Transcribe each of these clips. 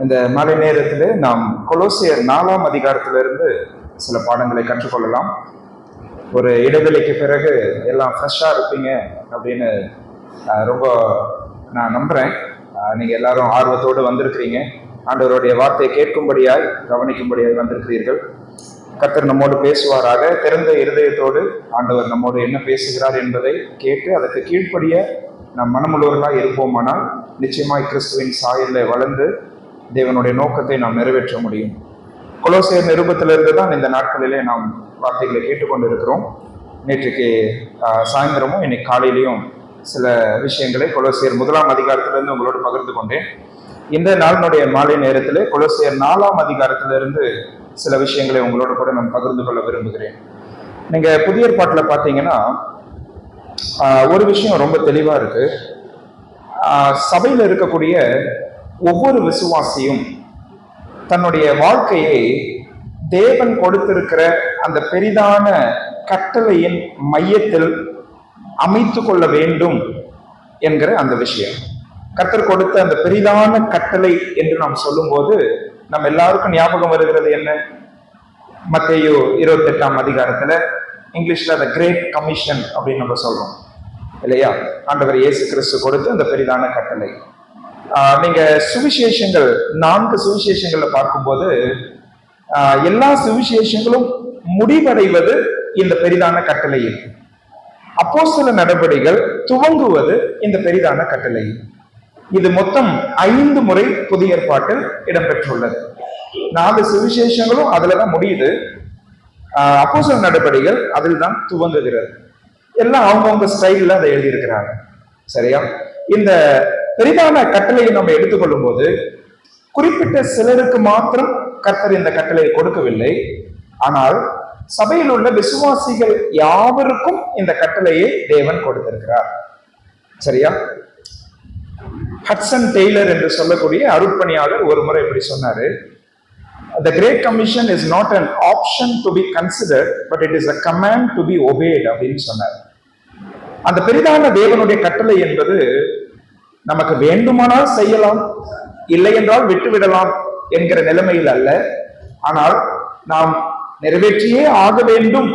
இந்த மாலை நேரத்தில் நாம் கொலோசியர் 4ஆம் அதிகாரத்திலிருந்து சில பாடங்களை கற்றுக்கொள்ளலாம். ஒரு இடைவெளிக்கு பிறகு எல்லாம் ஃப்ரெஷ்ஷாக இருப்பீங்க அப்படின்னு ரொம்ப நான் நம்புகிறேன். நீங்கள் எல்லாரும் ஆர்வத்தோடு வந்திருக்கிறீங்க. ஆண்டவருடைய வார்த்தையை கேட்கும்படியாய் கவனிக்கும்படியாய் வந்திருக்கிறீர்கள். கர்த்தர் நம்மோடு பேசுவாராக. திறந்த இருதயத்தோடு ஆண்டவர் நம்மோடு என்ன பேசுகிறார் என்பதை கேட்டு அதற்கு கீழ்ப்படிய நாம் மனமுள்ளவர்களாக இருப்போமானால் நிச்சயமாய் கிறிஸ்துவின் சாயலில் வளர்ந்து தேவனுடைய நோக்கத்தை நாம் நிறைவேற்ற முடியும். கொலோசியர் நிருபத்திலிருந்து தான் இந்த நாட்களிலே நாம் வார்த்தைகளை கேட்டுக்கொண்டு இருக்கிறோம். நேற்றுக்கு சாயந்தரமும் இன்னைக்கு காலையிலையும் சில விஷயங்களை கொலோசியர் 1ஆம் அதிகாரத்திலிருந்து உங்களோடு பகிர்ந்து கொண்டேன். இந்த நாளினுடைய மாலை நேரத்தில் கொலோசியர் 4ஆம் அதிகாரத்திலிருந்து சில விஷயங்களை உங்களோட கூட நான் பகிர்ந்து கொள்ள விரும்புகிறேன். நீங்க புதிய ஏற்பாட்டில் பார்த்தீங்கன்னா ஒரு விஷயம் ரொம்ப தெளிவா இருக்கு. சபையில் இருக்கக்கூடிய ஒவ்வொரு விசுவாசியும் தன்னுடைய வாழ்க்கையை தேவன் கொடுத்திருக்கிற அந்த பெரிதான கட்டளையின் மையத்தில் அமைத்து கொள்ள வேண்டும் என்கிற அந்த விஷயம். கர்த்தர் கொடுத்த அந்த பெரிதான கட்டளை என்று நாம் சொல்லும் போது நம்ம எல்லாருக்கும் ஞாபகம் வருகிறது என்ன? மத்தேயு 28ஆம் அதிகாரத்துல இங்கிலீஷ்ல அந்த கிரேட் கமிஷன் அப்படின்னு நம்ம சொல்றோம் இல்லையா? ஆண்டவர் இயேசு கிறிஸ்து கொடுத்த அந்த பெரிதான கட்டளை. நீங்க சுவிசேஷங்கள் 4 சுவிசேஷங்கள்ல பார்க்கும்போது எல்லா சுவிசேஷங்களும் முடிவடைவது இந்த பெரிதான கட்டளையில். அப்போஸ்தல நடபடிகள் துவங்குவது இந்த பெரிதான கட்டளையில். இது மொத்தம் 5 முறை புதிய ஏற்பாட்டில் இடம்பெற்றுள்ளது. 4 சுவிசேஷங்களும் அதுலதான் முடியுது. அப்போஸ்தல நடபடிகள் அதில் தான் துவங்குகிறது. எல்லாம் அவங்கவுங்க ஸ்டைல்ல அதை எழுதியிருக்கிறாங்க. சரியா? இந்த பெரிதான கட்டளையை நம்ம எடுத்துக்கொள்ளும் போது குறிப்பிட்ட சிலருக்கு மாத்திரம் கர்த்தர் இந்த கட்டளையை கொடுக்கவில்லை. ஆனால் சபையில் உள்ள விசுவாசிகள் யாவருக்கும் இந்த கட்டளையை தேவன் கொடுத்திருக்கிறார். சரியா? ஹட்சன் டெய்லர் என்று சொல்லக்கூடிய அருட்பணியாளர் ஒரு முறை இப்படி சொன்னாரு, The Great Commission is not an option to be considered, but it is a command to be obeyed அப்படின்னு சொன்னார். அந்த பெரிதான தேவனுடைய கட்டளை என்பது நமக்கு வேண்டுமானால் செய்யலாம், இல்லை என்றால் விட்டுவிடலாம் என்கிற நிலைமையில் அல்ல, ஆனால் நாம் நிறைவேற்றியே ஆக வேண்டும்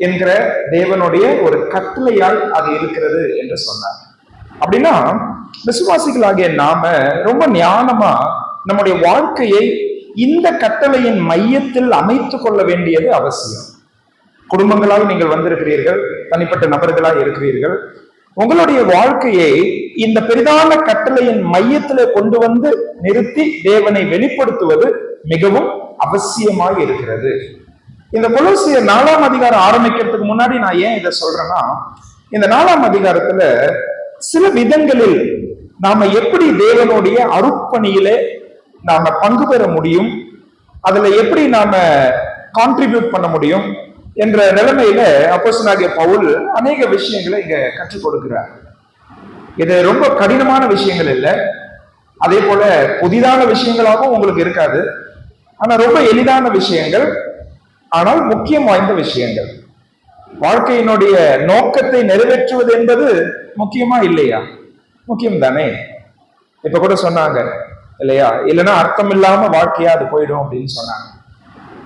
என்கிற தேவனுடைய ஒரு கட்டளையால் அது இருக்கிறது என்று சொன்னார். அப்படின்னா விசுவாசிகளாகிய நாம ரொம்ப ஞானமா நம்முடைய வாழ்க்கையை இந்த கட்டளையின் மையத்தில் அமைத்து கொள்ள வேண்டியது அவசியம். குடும்பங்களால் நீங்கள் வந்திருக்கிறீர்கள், தனிப்பட்ட நபர்களாக இருக்கிறீர்கள். உங்களுடைய வாழ்க்கையை இந்த பெரிதான கட்டளையின் மையத்தில் கொண்டு வந்து நிறுத்தி தேவனை வெளிப்படுத்துவது மிகவும் அவசியமாக இருக்கிறது. இந்த கொலோசியர் 4ஆம் அதிகாரம் ஆரம்பிக்கிறதுக்கு முன்னாடி நான் ஏன் இதை சொல்றேன்னா, இந்த 4ஆம் அதிகாரத்துல சில விதங்களில் நாம எப்படி தேவனுடைய அருட்பணியிலே நாம பங்கு பெற முடியும், அதுல எப்படி நாம கான்ட்ரிபியூட் பண்ண முடியும் என்ற நிலைமையில அப்போஸ்தலனாகிய பவுல் அநேக விஷயங்களை இங்க கற்றுக் கொடுக்கிறார். இது ரொம்ப கடினமான விஷயங்கள் இல்லை, அதே போல புதிதான விஷயங்களாகவும் உங்களுக்கு இருக்காது. ஆனா ரொம்ப எளிதான விஷயங்கள், ஆனால் முக்கியம் வாய்ந்த விஷயங்கள். வாழ்க்கையினுடைய நோக்கத்தை நிறைவேற்றுவது என்பது முக்கியமா இல்லையா? முக்கியம் தானே. இப்ப கூட சொன்னாங்க இல்லையா, இல்லைன்னா அர்த்தம் இல்லாம வாழ்க்கையா அது போயிடும் அப்படின்னு சொன்னாங்க.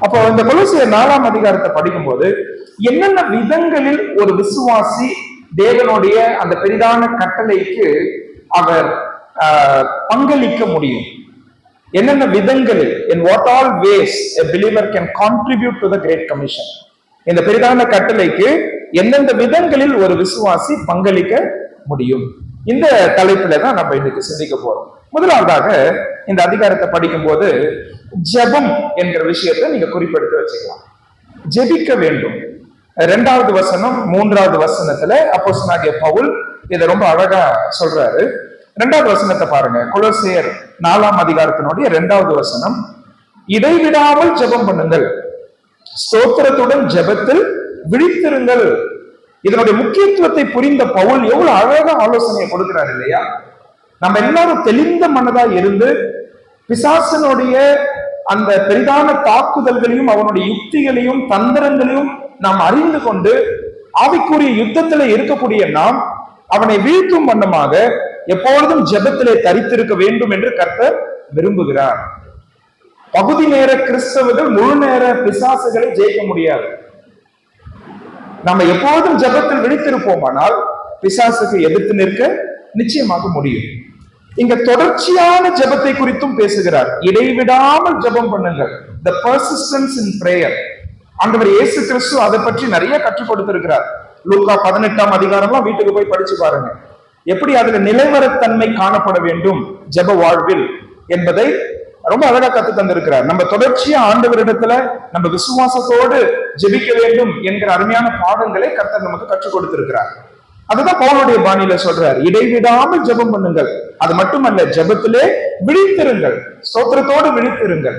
அப்போ இந்த கொலோசியர் 4ஆம் அதிகாரத்தை படிக்கும்போது என்னென்ன விதங்களில் ஒரு விசுவாசி தேவனுடைய அந்த பெரிதான கட்டளைக்கு அவர் பங்களிக்க முடியும், என்னென்ன விதங்களில், in what all ways a believer can contribute to the Great Commission, இந்த பெரிதான கட்டளைக்கு எந்தெந்த விதங்களில் ஒரு விசுவாசி பங்களிக்க முடியும், இந்த தலைப்புல தான் நம்ம இன்னைக்கு சிந்திக்க போறோம். முதலாவதாக இந்த அதிகாரத்தை படிக்கும் போது ஜெபம் என்கிற விஷயத்தை நீங்க குறிப்பெடுத்து வச்சுக்கலாம். ஜெபிக்க வேண்டும். 2வது வசனம் 3வது வசனத்துல அப்போஸ்தலனாகிய பவுல் இதை ரொம்ப அழகா சொல்றாரு. 2வது வசனத்தை பாருங்க. கொலோசியர் 4ஆம் அதிகாரத்தினுடைய 2வது வசனம், இடைவிடாமல் ஜெபம் பண்ணுங்கள், ஸ்தோத்திரத்துடன் ஜெபத்தில் விழித்திருங்கள். இதனுடைய முக்கியத்துவத்தை புரிந்த பவுல் எவ்வளவு அழகா ஆலோசனையை கொடுக்கிறார் இல்லையா? நம்ம எல்லாரும் தெளிந்த மனதா இருந்து பிசாசனுடைய அந்த பெரிதான தாக்குதல்களையும் அவனுடைய யுக்திகளையும் தந்திரங்களையும் நாம் அறிந்து கொண்டு ஆவிக்குரிய யுத்தத்திலே இருக்கக்கூடிய நாம் அவனை வீழ்த்தும் வண்ணமாக எப்பொழுதும் ஜெபத்திலே தரித்திருக்க வேண்டும் என்று கர்த்தர் விரும்புகிறார். பகுதி நேர கிறிஸ்தவர்கள் முழு நேர பிசாசுகளை ஜெயிக்க முடியாது. நம்ம எப்போதும் ஜெபத்தில் விழித்திருப்போமானால் பிசாசுக்கு எதிர்த்து நிற்க நிச்சயமாக முடியும். இங்க தொடர்ச்சியான ஜெபத்தை குறித்தும் பேசுகிறார். இடைவிடாமல் ஜெபம் பண்ணுங்கள். The persistence in prayer. ஆண்டவர் இயேசு கிறிஸ்து அதை பற்றி நிறைய கற்றுக் கொடுத்திருக்கிறார். லூக்கா 18ஆம் அதிகாரம்லாம் வீட்டுக்கு போய் படிச்சு பாருங்க. எப்படி அதுல நிலைவரத்தன்மை காணப்பட வேண்டும் ஜெப வாழ்வில் என்பதை ரொம்ப அழகா கத்து தந்திருக்கிறார். நம்ம தொடர்ச்சியா ஆண்டவரிடத்துல நம்ம விசுவாசத்தோடு ஜெபிக்க வேண்டும் என்கிற அருமையான பாடங்களை கர்த்தர் நமக்கு கற்றுக் கொடுத்திருக்கிறார். அதுதான் பவுலுடைய பாணியில சொல்றார், இடைவிடாமல் ஜெபம் பண்ணுங்கள். அது மட்டுமல்ல, ஜெபத்திலே விழித்திருங்கள், ஸ்தோத்திரத்தோடு விழித்திருங்கள்.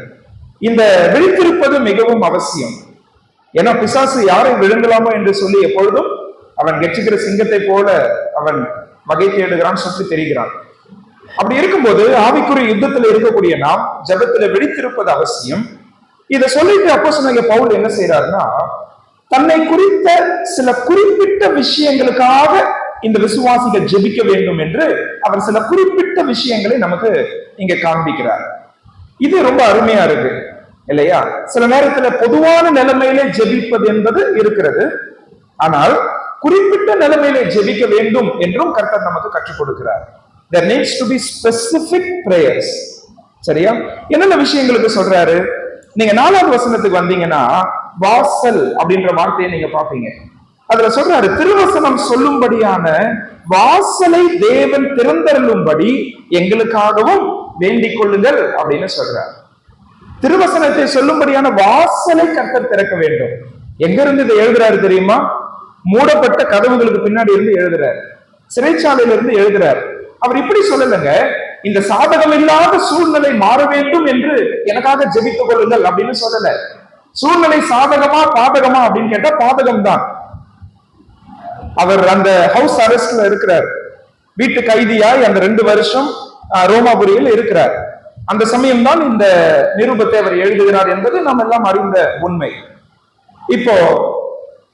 இந்த விழித்திருப்பது மிகவும் அவசியம். ஏன்னா பிசாசு யாரை விழுங்கலாமோ என்று சொல்லி எப்பொழுதும் அவன் கெச்சிக்கிற சிங்கத்தை போல அவன் வகை தேடுகிறான், சுற்றி தெரிகிறான். அப்படி இருக்கும்போது ஆவிக்குரிய யுத்தத்தில் இருக்கக்கூடிய நாம் ஜெபத்துல விழித்திருப்பது அவசியம். இதை சொல்லிட்டு அப்போஸ்தலனாகிய பவுல் என்ன செய்யறாருன்னா, தன்னை குறித்த சில குறிப்பிட்ட விஷயங்களுக்காக இந்த விசுவாசிகள் ஜெபிக்க வேண்டும் என்று அவர் சில குறிப்பிட்ட விஷயங்களை நமக்கு இங்க காண்பிக்கிறார். இது ரொம்ப அருமையா இருக்கு இல்லையா? சில நேரத்துல பொதுவான நிலைமையிலே ஜெபிப்பது என்பது இருக்கிறது, ஆனால் குறிப்பிட்ட நிலைமையிலே ஜெபிக்க வேண்டும் என்றும் கர்த்தர் நமக்கு கற்றுக் கொடுக்கிறார். There needs to be specific prayers. சரியா? என்னென்ன விஷயங்களுக்கு சொல்றாரு? நீங்க 4வது வசனத்துக்கு வந்தீங்கன்னா வாசல் அப்படின்ற வார்த்தையை நீங்க பாப்பீங்க. அதுல சொல்றாரு, திருவசனம் சொல்லும்படியான வாசலை தேவன் திறந்தருளும்படி எங்களுக்காகவும் வேண்டிக் கொள்ளுங்கள் அப்படின்னு சொல்றாரு. திருவசனத்தை சொல்லும்படியான வாசலை கர்த்தர் திறக்க வேண்டும். எங்க இருந்து இதை எழுதுறாரு தெரியுமா? மூடப்பட்ட கதவுகளுக்கு பின்னாடி இருந்து எழுதுறாரு, சிறைச்சாலையில இருந்து எழுதுறாரு. அவர் இப்படி சொல்லலைங்க, இந்த சாதகம் இல்லாத சூழ்நிலை மாற வேண்டும் என்று எனக்காக ஜெபித்துக் கொள்ளுங்கள் அப்படின்னு சொல்லல. சூழ்நிலை சாதகமா பாதகமா அப்படின்னு கேட்டா பாதகம் தான். அவர் அந்த ஹவுஸ் அரெஸ்ட்ல இருக்கிறார், வீட்டு கைதியாய் அந்த 2 வருஷம் ரோமாபுரியில் இருக்கிறார். அந்த சமயம் தான் இந்த நிருபத்தை அவர் எழுதுகிறார் என்பது நாம் எல்லாம் அறிந்த உண்மை. இப்போ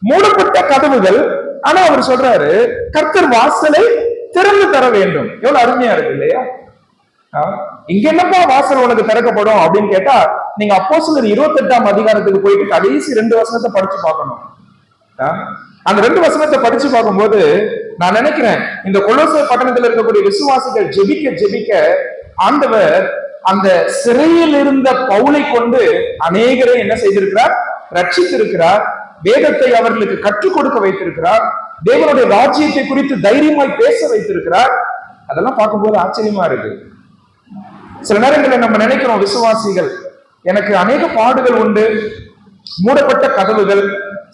மூடப்பட்ட கதவுகள், ஆனா அவர் சொல்றாரு கர்த்தர் வாசலை திறந்து தர வேண்டும். எவ்வளவு அருமையா இருக்கு இல்லையா? இங்க என்னப்பா வாசல் உனக்கு திறக்கப்படும் அப்படின்னு கேட்டா, நீங்க அப்போஸ்தலர் 28ஆம் அதிகாரத்துக்கு போயிட்டு கடைசி 2 வசனத்தை படிச்சு பார்க்கணும். அந்த 2 வசனத்தை படிச்சு பார்க்கும்போது நான் நினைக்கிறேன், இந்த கொலோசை பட்டணத்தில் இருக்கக்கூடிய விசுவாசிகள் ஜெபிக்க ஜெபிக்க ஆண்டவர் அந்த சிறையில் இருந்த பவுலை கொண்டு அநேகரை என்ன செய்திருக்கிறார்? ரட்சித்திருக்கிறார். வேதத்தை அவர்களுக்கு கற்றுக் கொடுக்க வைத்திருக்கிறார். தேவனுடைய ராஜ்யத்தை குறித்து தைரியமாய் பேச வைத்திருக்கிறார். அதெல்லாம் பார்க்கும்போது ஆச்சரியமா இருக்கு. சில நேரங்களில் நம்ம நினைக்கிறோம், விசுவாசிகள் எனக்கு அநேக பாடுகள் உண்டு, மூடப்பட்ட கதவுகள்,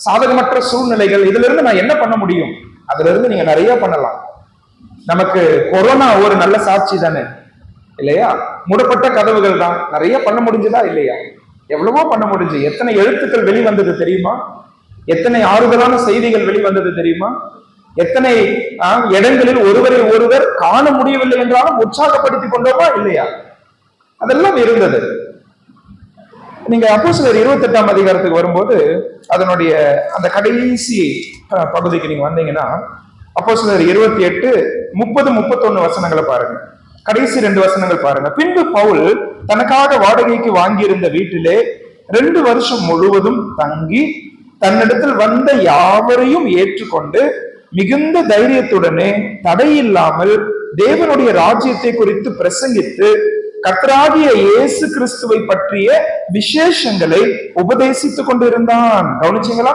சாதகமற்ற சூழ்நிலைகள், இதுல இருந்து நான் என்ன பண்ண முடியும்? அதுல இருந்து நீங்க நிறைய பண்ணலாம். நமக்கு கொரோனா ஒரு நல்ல சாட்சி தானே இல்லையா? மூடப்பட்ட கதவுகள் தான், நிறைய பண்ண முடிஞ்சதா இல்லையா? எவ்வளவோ பண்ண முடிஞ்சு. எத்தனை எழுத்துக்கள் வெளிவந்தது தெரியுமா? எத்தனை ஆறுதலான செய்திகள் வெளிவந்தது தெரியுமா? எத்தனை இடங்களில் ஒருவரை ஒருவர் காண முடியவில்லை என்றாலும் உற்சாகப்படுத்திக் கொண்டோமா இல்லையா? அதெல்லாம் இருந்தது. நீங்க அப்போஸ்தலர் 28ஆம் அதிகாரத்துக்கு வரும்போது அதனுடைய அந்த கடைசி பகுதிக்கு நீங்க வந்தீங்கன்னா, அப்போஸ்தலர் 28, 30, 31 வசனங்களை பாருங்க. கடைசி 2 வசனங்கள் பாருங்க. பின்பு பவுல் தனக்காக வாடகைக்கு வாங்கியிருந்த வீட்டிலே 2 வருஷம் முழுவதும் தங்கி தன்னிடத்தில் வந்த யாவரையும் ஏற்றுக்கொண்டு மிகுந்த தைரியத்துடனே தடையில்லாமல் தேவனுடைய ராஜ்யத்தை குறித்து பிரசங்கித்து கர்த்தராகிய இயேசு கிறிஸ்துவை பற்றிய விசேஷங்களை உபதேசித்துக் கொண்டிருந்தான். கவனிச்சீங்களா?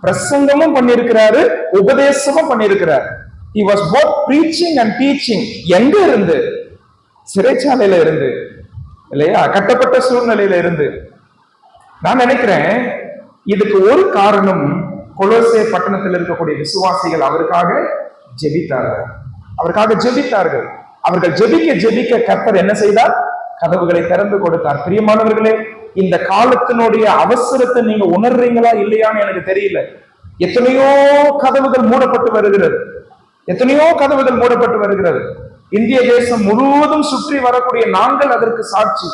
பிரசங்கமும் பண்ணியிருக்கிறாரு, உபதேசமும் பண்ணியிருக்கிறார். He was both preaching and teaching. எங்க இருந்து? சிறைச்சாலையில இருந்து இல்லையா? கட்டப்பட்ட சூழ்நிலையில இருந்து. நான் நினைக்கிறேன் இதுக்கு ஒரு காரணம், கொலோசே பட்டணத்தில் இருக்கக்கூடிய விசுவாசிகள் அவருக்காக ஜெபித்தார்கள். அவர்கள் ஜெபிக்க ஜெபிக்க கர்த்தர் என்ன செய்தார்? கதவுகளை திறந்து கொடுத்தார். பிரியமானவர்களே, இந்த காலத்தினுடைய அவசரத்தை நீங்க உணர்றீங்களா இல்லையான்னு எனக்கு தெரியல. எத்தனையோ கதவுகள் மூடப்பட்டு வருகிறது. இந்திய தேசம் முழுவதும் சுற்றி வரக்கூடிய நாங்கள் அதற்கு சாட்சி.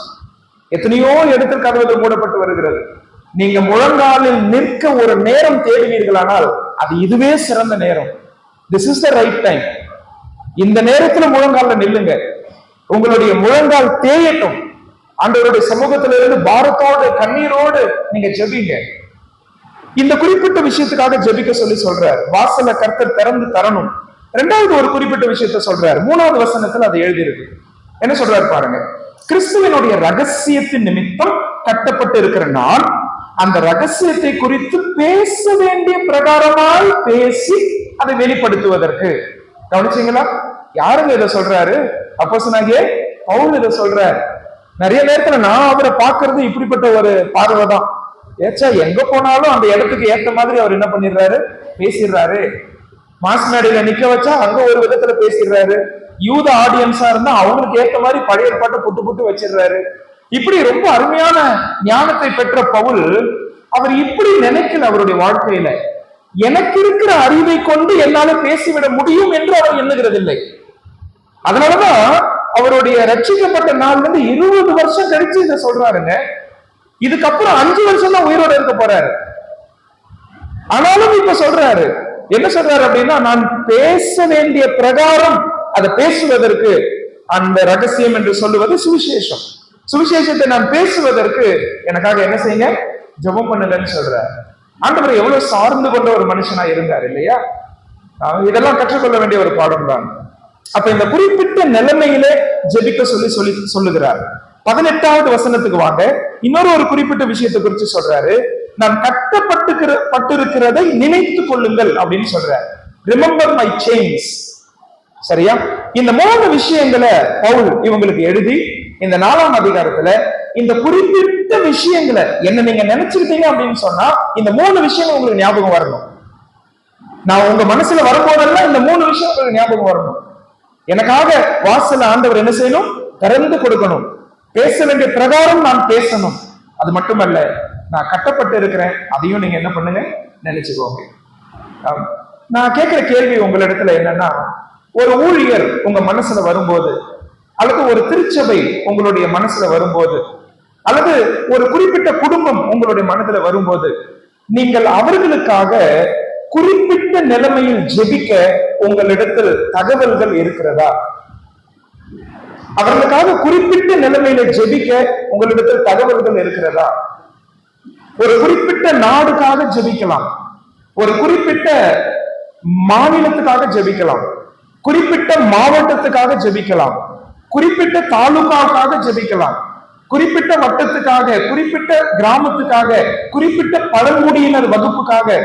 எத்தனையோ இடத்தில் கதவுகள் மூடப்பட்டு வருகிறது. நீங்க முழங்காலில் நிற்க ஒரு நேரம் தேடுவீர்களானால் அது இதுவே சிறந்த நேரம். This is the right time. இந்த நேரத்துல முழங்கால நில்லுங்க. உங்களுடைய முழங்கால் தேயட்டும். ஆண்டவருடைய சமூகத்திலிருந்து பாரத்தோடு கண்ணீரோடு நீங்க ஜெபிங்க. இந்த குறிப்பிட்ட விஷயத்துக்காக ஜெபிக்க சொல்லி சொல்றார். வாசல கர்த்தர் திறந்து தரணும். இரண்டாவது ஒரு குறிப்பிட்ட விஷயத்த சொல்றார். 3வது வசனத்துல அது எழுதியிருக்கு. என்ன சொல்றாரு பாருங்க. கிறிஸ்துவனுடைய ரகசியத்தின் நிமித்தம் கட்டப்பட்டு இருக்கிற நான் அந்த ரகசியத்தை குறித்து பேச வேண்டிய பிரகாரமாய் பேசி அதை வெளிப்படுத்துவதற்கு. கவனிச்சீங்களா? யாருங்க இதை சொல்றாரு? அப்போஸ்தலனாகிய பவுல் இதை சொல்றாரு. நிறைய நேரத்துல நான் அவரை பார்க்கறது இப்படிப்பட்ட ஒரு பார்வை தான். ஏச்சா எங்க போனாலும் அந்த இடத்துக்கு ஏத்த மாதிரி அவர் என்ன பண்ணிடுறாரு? பேசிடுறாரு. மாஸ் மேடையில நிக்க வச்சா அங்க ஒரு விதத்துல பேசிடுறாரு. யூத ஆடியன்ஸா இருந்தா அவங்களுக்கு ஏத்த மாதிரி பழைய ஏற்பாட்டை புட்டு புட்டு வச்சிடுறாரு. இப்படி ரொம்ப அருமையான ஞானத்தை பெற்ற பவுல் அவர் இப்படி நினைக்கல. அவருடைய வாழ்க்கையில எனக்கு இருக்கிற அறிவை கொண்டு என்னால பேசிவிட முடியும் என்று அவர் எண்ணுகிறது இல்லை. அதனாலதான் அவருடைய ரட்சிக்கப்பட்ட நாள்ல இருந்து 20 வருஷம் கழிச்சு இதை சொல்றாருங்க. இதுக்கப்புறம் 5 வருஷம் தான் உயிரோட இருக்க போறாரு. ஆனாலும் இப்ப சொல்றாரு. என்ன சொல்றாரு அப்படின்னா, நான் பேச வேண்டிய பிரகாரம் அதை பேசுவதற்கு அந்த ரகசியம் என்று சொல்லுவது சுவிசேஷம். சுவிசேஷத்தை நான் பேசுவதற்கு எனக்காக என்ன செய்யுங்க? ஜெபம் பண்ணுங்கன்னு சொல்றாரு. ஆண்டவர் எவ்வளவு சார்ந்து கொண்ட ஒரு மனுஷனா இருந்தார் இல்லையா? இதெல்லாம் கற்றுக்கொள்ள வேண்டிய ஒரு பாடம் தான். அப்ப இந்த குறிப்பிட்ட நிலைமையிலே ஜெபிக்க சொல்லுகிறார். 18வது வசனத்துக்கு வாங்க. இன்னொரு ஒரு குறிப்பிட்ட விஷயத்தை குறித்து சொல்றாரு. நான் கட்டப்பட்டிருக்கிறதை நினைத்து கொள்ளுங்கள் அப்படின்னு சொல்றாரு. Remember my chains. சரியா? இந்த 3 விஷயங்களை பவுல் இவங்களுக்கு எழுதி இந்த 4ஆம் அதிகாரத்துல இந்த குறிப்பிட்ட விஷயங்களை என்ன நீங்க நினைச்சிருக்கீங்க அப்படின்னு சொன்னா இந்த 3 விஷயங்கள் உங்களுக்கு ஞாபகம் வரணும். நான் உங்க மனசுல வரும்போதெல்லாம் இந்த 3 விஷயம் உங்களுக்கு ஞாபகம் வரணும். எனக்காக வாசல ஆண்டவர் என்ன செய்யணும்? திறந்து கொடுக்கணும். பேச வேண்டிய பிரகாரம் நான் பேசணும். அது மட்டுமல்ல, நான் கட்டப்பட்டு இருக்கிறேன். அதையும் நீங்க என்ன பண்ணுங்க? நினைச்சுக்கோங்க. நான் கேட்கிற கேள்வி உங்களிடத்துல என்னன்னா, ஒரு ஊழியர் உங்க மனசுல வரும்போது, அல்லது ஒரு திருச்சபை உங்களுடைய மனசுல வரும்போது, அல்லது ஒரு குறிப்பிட்ட குடும்பம் உங்களுடைய மனதுல வரும்போது, நீங்கள் அவர்களுக்காக குறிப்பிட்ட நிலைமையில் ஜெபிக்க உங்களிடத்தில் தகவல்கள் இருக்கிறதா? அவர்களுக்காக குறிப்பிட்ட நிலைமையில ஜெபிக்க உங்களிடத்தில் தகவல்கள் இருக்கிறதா? ஒரு குறிப்பிட்ட நாடுக்காக ஜெபிக்கலாம், ஒரு குறிப்பிட்ட மாநிலத்துக்காக ஜெபிக்கலாம், குறிப்பிட்ட மாவட்டத்துக்காக ஜெபிக்கலாம், குறிப்பிட்ட தாலுகாவுக்காக ஜெபிக்கலாம், குறிப்பிட்ட வட்டத்துக்காக, குறிப்பிட்ட கிராமத்துக்காக, குறிப்பிட்ட பழங்குடியினர் வகுப்புக்காக,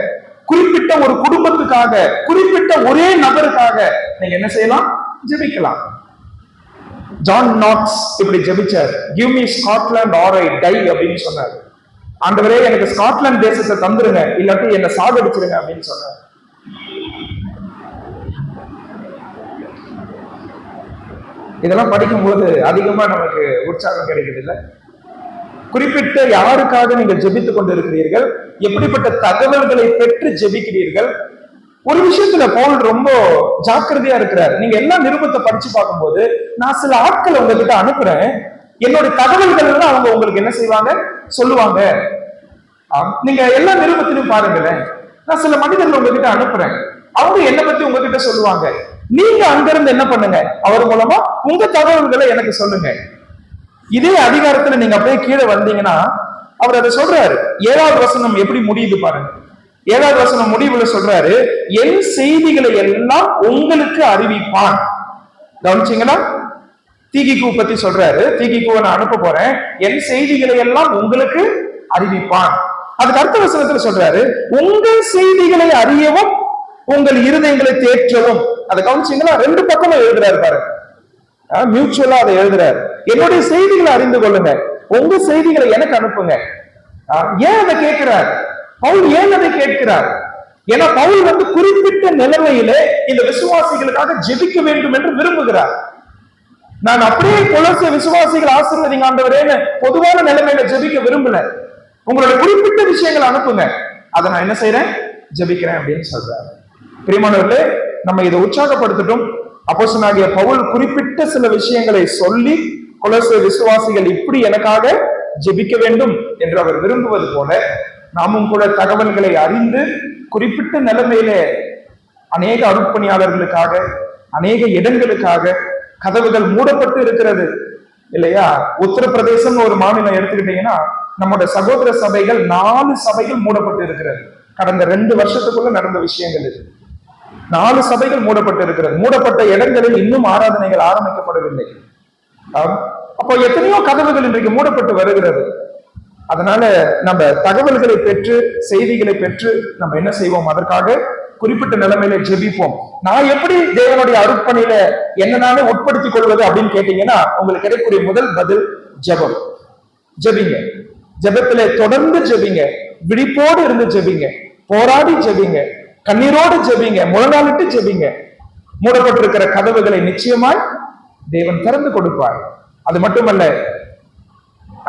குறிப்பிட்ட ஒரு குடும்பத்துக்காக, குறிப்பிட்ட ஒரே நபருக்காக நீங்க என்ன செய்யலாம்? ஜெபிக்கலாம். ஜான் நாக்ஸ் இப்படி ஜெபிச்சார். கிவ் மீ ஸ்காட்லாண்ட் ஆர் ஐ டை அப்படின்னு சொன்னார். ஆண்டவரே எனக்கு ஸ்காட்லாந்து தேசத்தை தந்துருங்க, இல்லாட்டி என்ன சாகடிச்சிருங்க அப்படின்னு சொன்னார். இதெல்லாம் படிக்கும்போது அதிகமா நமக்கு உற்சாகம் கிடைக்குது இல்ல? குறிப்பிட்ட யாருக்காக நீங்கள் ஜெபித்துக் கொண்டிருக்கிறீர்கள்? எப்படிப்பட்ட தகவல்களை பெற்று ஜெபிக்கிறீர்கள்? ஒரு விஷயத்துல பவுல் ரொம்ப ஜாக்கிரதையா இருக்கிறார். நீங்க எல்லா நிருபத்தை படிச்சு பார்க்கும்போது, நான் சில ஆட்களை உங்ககிட்ட அனுப்புறேன், என்னோட தகவல்கள் எல்லாம் அவங்க உங்களுக்கு என்ன செய்வாங்க? சொல்லுவாங்க. நீங்க எல்லா நிருபத்திலும் பாருங்களேன், நான் சில மனிதர்கள் உங்ககிட்ட அனுப்புறேன், அவங்க என்ன பத்தி உங்ககிட்ட சொல்லுவாங்க. நீங்க அங்கிருந்து என்ன பண்ணுங்க? அவர் மூலமா உங்க தகவல்களை எனக்கு சொல்லுங்க. இதே அதிகாரத்துல நீங்க அப்படியே கீழே வந்தீங்கன்னா அவர் அதை சொல்றாரு. 7வது வசனம் எப்படி முடியுது பாருங்க. 7வது வசனம் முடிவுல சொல்றாரு, என் செய்திகளை எல்லாம் உங்களுக்கு அறிவிப்பான். கவனிச்சீங்களா? தீகிக்கு பத்தி சொல்றாரு. தீகிக்குவை நான் அனுப்ப போறேன், என் செய்திகளை எல்லாம் உங்களுக்கு அறிவிப்பான். அதுக்கு அடுத்த வசனத்துல சொல்றாரு, உங்கள் செய்திகளை அறியவும் உங்கள் இருதயங்களை தேற்றவும். அதை கவனிச்சீங்களா? 2 பக்கமும் எழுதுறாரு பாருங்க. மியூச்சுவலா அதை எழுதுறாரு. என்னுடைய செய்திகளை அறிந்து கொள்ளுங்க, உங்க செய்திகளை எனக்கு அனுப்புங்க. ஏன் அதை கேட்கிறார் பவுல்? ஏன் அதை கேட்கிறார்? ஏன்னா பவுல் குறிப்பிட்ட நிலைமையிலே இந்த விசுவாசிகளுக்காக ஜெபிக்க வேண்டும் என்று விரும்புகிறார். நான் அப்படியே கொலோசை விசுவாசிகள் ஆசீர்வதிங்க ஆண்டவரேன்னு பொதுவான நிலைமையில ஜெபிக்க விரும்பல. உங்களுடைய குறிப்பிட்ட விஷயங்கள் அனுப்புங்க, அதை நான் என்ன செய்யறேன்? ஜெபிக்கிறேன் அப்படின்னு சொல்றாரு. பிரியமானவர்களே, நம்ம இதை உற்சாகப்படுத்தட்டும். அப்போஸ்தலனாகிய பவுல் குறிப்பிட்ட சில விஷயங்களை சொல்லி, கொலோசை விசுவாசிகள் இப்படி எனக்காக ஜெபிக்க வேண்டும் என்று அவர் விரும்புவது போல நாமும் கூட தகவல்களை அறிந்து குறிப்பிட்ட நிலைமையிலே அநேக அருட்பணியாளர்களுக்காக அநேக இடங்களுக்காக கதவுகள் மூடப்பட்டு இருக்கிறது இல்லையா? உத்தரப்பிரதேசம் ஒரு மாநிலம் எடுத்துக்கிட்டீங்கன்னா நம்முடைய சகோதர சபைகள் 4 சபைகள் மூடப்பட்டு இருக்கிறது. கடந்த 2 வருஷத்துக்குள்ள நடந்த விஷயங்கள் இது. 4 சபைகள் மூடப்பட்டு இருக்கிறது. மூடப்பட்ட இடங்களில் இன்னும் ஆராதனைகள் ஆரம்பிக்கப்படவில்லை. அப்போ எத்தனையோ கதவுகள் இன்றைக்கு மூடப்பட்டு வருகிறது. அதனால நம்ம தகவல்களை பெற்று செய்திகளை பெற்று நம்ம என்ன செய்வோம்? அதற்காக குறிப்பிட்ட நிலைமையில ஜெபிப்போம். நான் எப்படி தேவனுடைய அருட்பணியில என்னன்னாலே உட்படுத்திக் கொள்வது அப்படின்னு கேட்டீங்கன்னா உங்களுக்கு கிடைக்கக்கூடிய முதல் பதில் ஜெபம். ஜெபிங்க. ஜெபத்திலே தொடர்ந்து ஜெபிங்க. விழிப்போடு இருந்து ஜெபிங்க. போராடி ஜெபிங்க. கண்ணீரோடு ஜெபிங்க. முழங்காலிட்டு ஜெபிங்க. மூடப்பட்டிருக்கிற கதவுகளை நிச்சயமாய் தேவன் திறந்து கொடுப்பார். அது மட்டுமல்ல,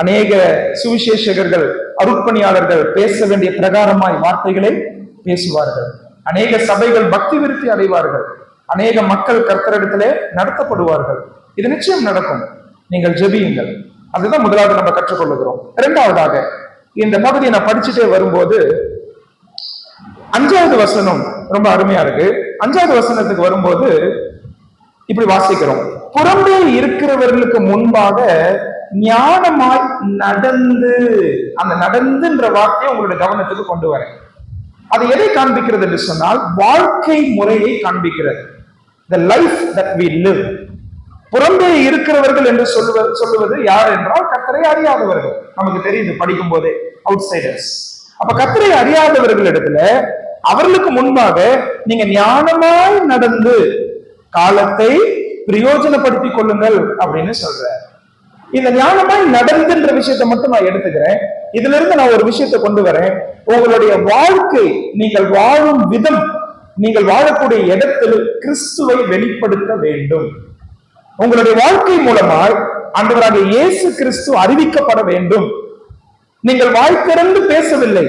அநேக சுவிசேஷகர்கள் அருட்பணியாளர்கள் பேச வேண்டிய பிரகாரமாய் வார்த்தைகளை பேசுவார்கள். அநேக சபைகள் பக்தி விருத்தி அடைவார்கள். அநேக மக்கள் கர்த்தரிடத்திலே நடத்தப்படுவார்கள். இது நிச்சயம் நடக்கும். நீங்கள் ஜெபியுங்கள். அதுதான் முதலாவது நம்ம கற்றுக்கொள்ளுகிறோம். இரண்டாவதாக, இந்த பகுதியை நான் படிச்சுட்டே வரும்போது 5வது வசனம் ரொம்ப அருமையா இருக்கு. 5வது வசனத்துக்கு வரும்போது இப்படி வாசிக்கிறோம். புறம்பே இருக்கிறவர்களுக்கு முன்பாக ஞானமாய் நடந்து, அந்த நடந்துன்ற வார்த்தையை உங்களுடைய கவனத்துக்கு கொண்டு வரேன். அது எதை காண்பிக்கிறது என்று சொன்னால் வாழ்க்கை முறையை காண்பிக்கிறது. The life that we live. புறம்பே இருக்கிறவர்கள் என்று சொல்லுவது யார் என்றால் கர்த்தரை அறியாதவர்கள். நமக்கு தெரியுது படிக்கும் போதே, அவுட்சைடர்ஸ். அப்ப கர்த்தரை அறியாதவர்கள் இடத்துல அவர்களுக்கு முன்பாக நீங்க ஞானமாய் நடந்து காலத்தை பிரயோஜனப்படுத்திக் கொள்ளுங்கள் அப்படின்னு சொல்ற. இந்த ஞானமாய் நடந்துன்ற விஷயத்தை மட்டும் நான் எடுத்துக்கிறேன். இதுல இருந்து நான் ஒரு விஷயத்தை கொண்டு வரேன். உங்களுடைய வாழ்க்கை, நீங்கள் வாழும் விதம், நீங்கள் வாழக்கூடிய இடத்தில் கிறிஸ்துவை வெளிப்படுத்த வேண்டும். உங்களுடைய வாழ்க்கை மூலமாய் ஆண்டவராகிய இயேசு கிறிஸ்து அறிவிக்கப்பட வேண்டும். நீங்கள் வாய் திறந்து பேசவில்லை,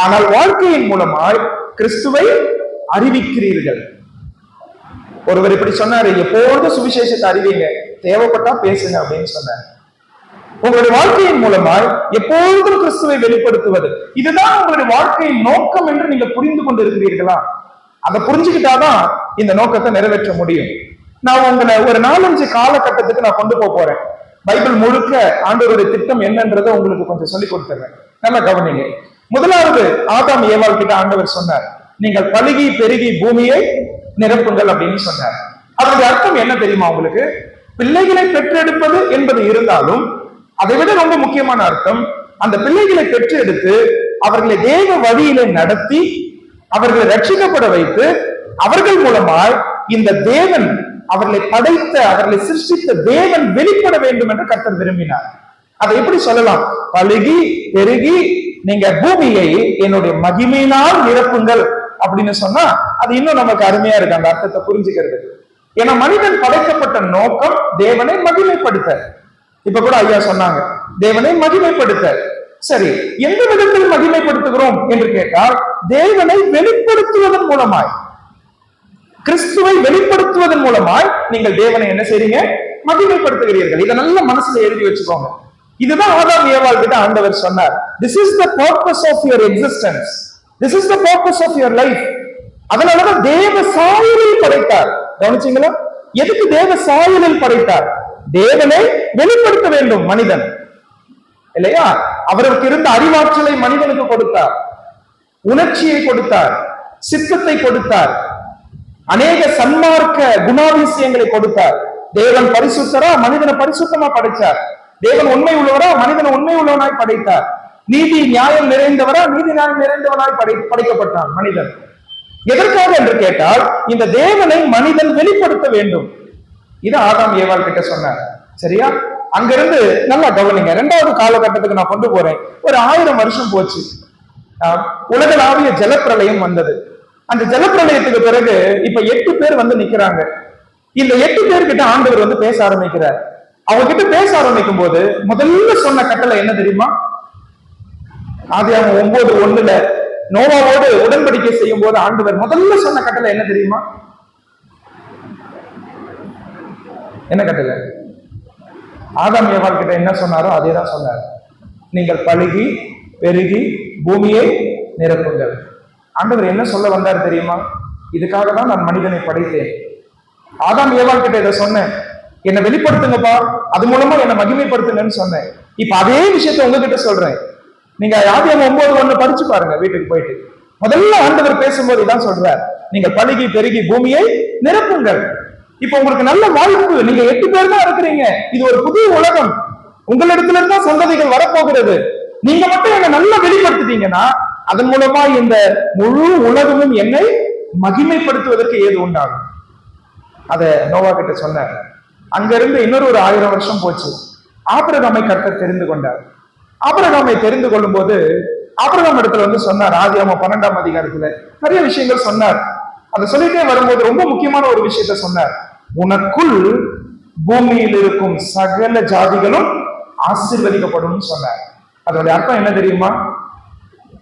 ஆனால் வாழ்க்கையின் மூலமாய் கிறிஸ்துவை அறிவிக்கிறீர்கள். ஒருவர் இப்படி சொன்னாரு, எப்பொழுதும் சுவிசேஷத்தை அறிவிங்க, தேவைப்பட்டா பேசுங்க அப்படின்னு சொன்னார். உங்களுடைய வாழ்க்கையின் மூலமாய் எப்பொழுதும் கிறிஸ்துவை வெளிப்படுத்துவது, இதுதான் உங்களுடைய வாழ்க்கையின் நோக்கம் என்று நீங்க புரிந்து கொண்டு இருக்கிறீர்களா? அதை புரிஞ்சுக்கிட்டாதான் இந்த நோக்கத்தை நிறைவேற்ற முடியும். நான் உங்களை ஒரு 4-5 காலகட்டத்துக்கு நான் கொண்டு போறேன். பைபிள் முழுக்க ஆண்டவருடைய திட்டம் என்னன்றதை உங்களுக்கு கொஞ்சம் சொல்லி கொடுத்துறேன். நல்லா கவனிங்க. முதலாவது, ஆதாம் ஏவாள் கிட்ட ஆண்டவர் சொன்னார், நீங்கள் பலுகி பெருகி பூமியை நிரப்புங்கள் அப்படின்னு சொன்னார். அதனுடைய அர்த்தம் என்ன தெரியுமா உங்களுக்கு? பிள்ளைகளை பெற்றெடுப்பது என்பது இருந்தாலும் அதை விட ரொம்ப முக்கியமான அர்த்தம், அந்த பிள்ளைகளை பெற்றெடுத்து அவர்களை தேவ வழியிலே நடத்தி அவர்களை ரட்சிக்கப்பட வைத்து அவர்கள் மூலமாய் இந்த தேவன், அவர்களை படைத்த, அவர்களை சிருஷ்டித்த தேவன் வெளிப்பட வேண்டும் என்று கர்த்தர் விரும்பினார். அதை எப்படி சொல்லலாம்? பலுகி பெருகி நீங்க பூமியை என்னுடைய மகிமையினால் நிரப்புங்கள் அப்படின்னு சொன்னா அது இன்னும் நமக்கு அருமையா இருக்கு அந்த அர்த்தத்தை புரிஞ்சுக்கிறது. ஏன்னா மனிதன் படைக்கப்பட்ட நோக்கம் தேவனை மகிமைப்படுத்த. இப்ப கூட ஐயா சொன்னாங்க, தேவனை மகிமைப்படுத்த. சரி, எந்த விதத்தில் மகிமைப்படுத்துகிறோம் என்று கேட்டால் தேவனை வெளிப்படுத்துவதன் மூலமாய், கிறிஸ்துவை வெளிப்படுத்துவதன் மூலமாய் நீங்கள் தேவனை என்ன செய்றீங்க? மகிமைப்படுத்துகிறீர்கள். இதை நல்ல மனசுல எழுதி வச்சுக்கோங்க. இதுதான் ஆதாம் ஏவாள் கிட்ட ஆண்டவர் சொன்னார். This is the purpose of your existence. This is the purpose of your life. அதனாலதான் தேவ சாயலில் படைத்தார். கவனிச்சீங்களா? எதுக்கு தேவ சாயலில் படைத்தார்? தேவனை வெளிப்படுத்த வேண்டும் மனிதன், இல்லையா? அவருக்கு இருந்த அறிவாற்றலை மனிதனுக்கு கொடுத்தார், உணர்ச்சியை கொடுத்தார், சித்தத்தை கொடுத்தார், அநேக சன்மார்க்க குணாதிசயங்களை கொடுத்தார். தேவன் பரிசுத்தரா, மனிதனை பரிசுத்தமா படைத்தார். தேவன் உண்மை உள்ளவரா, மனிதனை உண்மை உள்ளவனாய் படைத்தார். நீதி நியாயம் நிறைந்தவரா, நீதி நியாயம் நிறைந்தவனாய் படைக்கப்பட்டான் மனிதன். எதற்காக என்று கேட்டால் இந்த தேவனை மனிதன் வெளிப்படுத்த வேண்டும். இது ஆதாம் ஏவாள் கிட்ட சொன்னார். சரியா? அங்கிருந்து நல்லா கவனிங்க. 2வது காலகட்டத்துக்கு நான் கொண்டு போறேன். ஒரு 1000 வருஷம் போச்சு. உலகளாவிய ஜலப்பிரளயம் வந்தது. அந்த ஜலப்பிரளயத்துக்கு பிறகு இப்ப 8 பேர் வந்து நிக்கிறாங்க. இந்த 8 பேர்கிட்ட ஆண்டவர் வந்து பேச ஆரம்பிக்கிறார். அவங்க கிட்ட பேச ஆரம்பிக்கும் போது முதல்ல சொன்ன கட்டளை என்ன தெரியுமா? ஆதியாகமம் 9:1 நோவாவோடு உடன்படிக்கை செய்யும் போது ஆண்டவர் முதல்ல சொன்ன கட்டளை என்ன தெரியுமா? என்ன கட்டளை? ஆதாம் ஏவாள் கிட்ட என்ன சொன்னாரோ அதே தான் சொன்னார். நீங்கள் பலுகி பெருகி பூமியை நிரப்புங்கள். ஆண்டவர் என்ன சொல்ல வந்தார் தெரியுமா? இதுக்காக தான் நான் மனிதனை படைத்தேன். ஆதாம் ஏவாள் கிட்ட இதை சொன்னேன், என்னை வெளிப்படுத்துங்கப்பா, அது மூலமா என்னை மகிமைப்படுத்துங்கன்னு சொன்னேன். இப்ப அதே விஷயத்த உங்ககிட்ட சொல்றேன். நீங்க ஆதியாகமம் 9:1 படிச்சு பாருங்க வீட்டுக்கு போயிட்டு. முதல்ல ஆண்டவர் பேசும்போது இதான் சொல்றார், நீங்க பலுகி பெருகி பூமியை நிரப்புங்கள். இப்ப உங்களுக்கு நல்ல வாய்ப்பு, நீங்க 8 பேர் தான் இருக்கிறீங்க. இது ஒரு புது உலகம், உங்களிடத்துல இருந்தா சந்ததிகள் வரப்போகிறது. நீங்க மட்டும் என்ன நல்லா வெளிப்படுத்திட்டீங்கன்னா அதன் மூலமா இந்த முழு உலகமும் என்னை மகிமைப்படுத்துவதற்கு ஏது உண்டாகும். அத நோவா கிட்ட சொன்னார். அங்க இருந்து இன்னொரு 1000 வருஷம் போச்சு. ஆபிரகாமை கர்த்தர் தெரிந்து கொண்டார். ஆபிரகாமை தெரிந்து கொள்ளும் போது ஆபிரகாம் இடத்துல வந்து சொன்னார், ஆதியாகமம் 12ஆம் அதிகாரத்துல நிறைய விஷயங்கள் சொன்னார். அதை சொல்லிட்டே வரும்போது ரொம்ப முக்கியமான ஒரு விஷயத்த சொன்னார், உனக்குள் பூமியில் இருக்கும் சகல ஜாதிகளும் ஆசீர்வதிக்கப்படும் சொன்னார். அதோட அர்த்தம் என்ன தெரியுமா?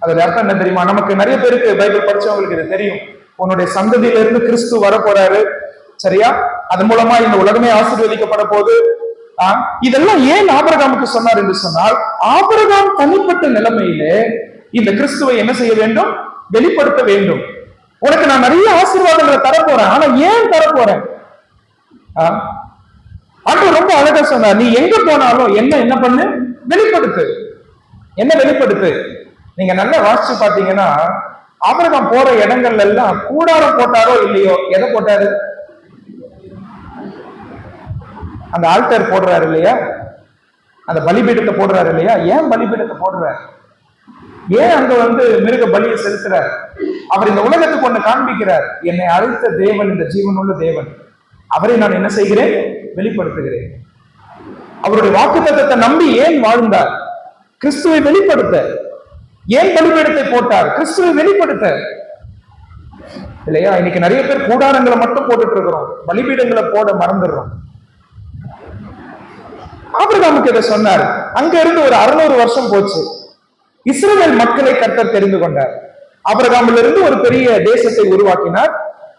அதோட அர்த்தம் என்ன தெரியுமா? நமக்கு நிறைய பேருக்கு பைபிள் படிச்சவங்களுக்கு இது தெரியும். உன்னுடைய சந்ததியிலிருந்து கிறிஸ்து வர போறாரு, சரியா? அதன் மூலமா இந்த உலகமே ஆசீர்வதிக்கப்பட போகுது. இதெல்லாம் ஏன் ஆபிரகாமுக்கு சொன்னார் என்று சொன்னால், ஆபிரகாம் தனிப்பட்ட நிலைமையிலே இந்த கிறிஸ்துவை என்ன செய்ய வேண்டும்? வெளிப்படுத்த வேண்டும். உனக்கு நான் நிறைய ஆசீர்வாதங்களை தரப்போறேன், ஆனா ஏன் தரப்போறேன்? ஆண்டவர் ரொம்ப அழகா சொன்னார், நீ எங்க போனாலும் என்ன பண்ணு? வெளிப்படுத்து. என்ன வெளிப்படுத்து? நீங்க நல்லா வாசிச்சு பாத்தீங்கன்னா ஆபிரகாம் போற இடங்கள்ல எல்லாம் கூடாரம் போட்டாரோ இல்லையோ, எதை போட்டாரு? அந்த ஆல்டர் போடுறாரு இல்லையா, அந்த பலிபீடத்தை போடுறாரு இல்லையா? ஏன் பலிபீடத்தை போடுறாரு? ஏன் அங்க வந்து மிருக பலியை செலுத்துறார்? அவர் இந்த உலகத்துக்கு ஒண்ணு காண்பிக்கிறார், என்னை அழைத்த தேவன் இந்த ஜீவனுள்ள தேவன், அவரை நான் என்ன செய்கிறேன்? வெளிப்படுத்துகிறேன். அவருடைய வாக்குத்தத்தத்தை நம்பி ஏன் வாழ்ந்தார்? கிறிஸ்துவை வெளிப்படுத்த. ஏன் பலிபீடத்தை போட்டார்? கிறிஸ்துவை வெளிப்படுத்த இல்லையா? இன்னைக்கு நிறைய பேர் கூடாரங்களை மட்டும் போட்டுட்டு இருக்கிறோம், பலிபீடங்களை போட மறந்துடுறோம். ஆபிரகாமுக்கு இதை சொன்னார். அங்க இருந்து ஒரு 600 வருஷம் போச்சு. இஸ்ரவேல் மக்களை கர்த்தர் தெரிந்து கொண்டார். ஆபிரகாமிலிருந்து இருந்து ஒரு பெரிய தேசத்தை உருவாக்கினார்.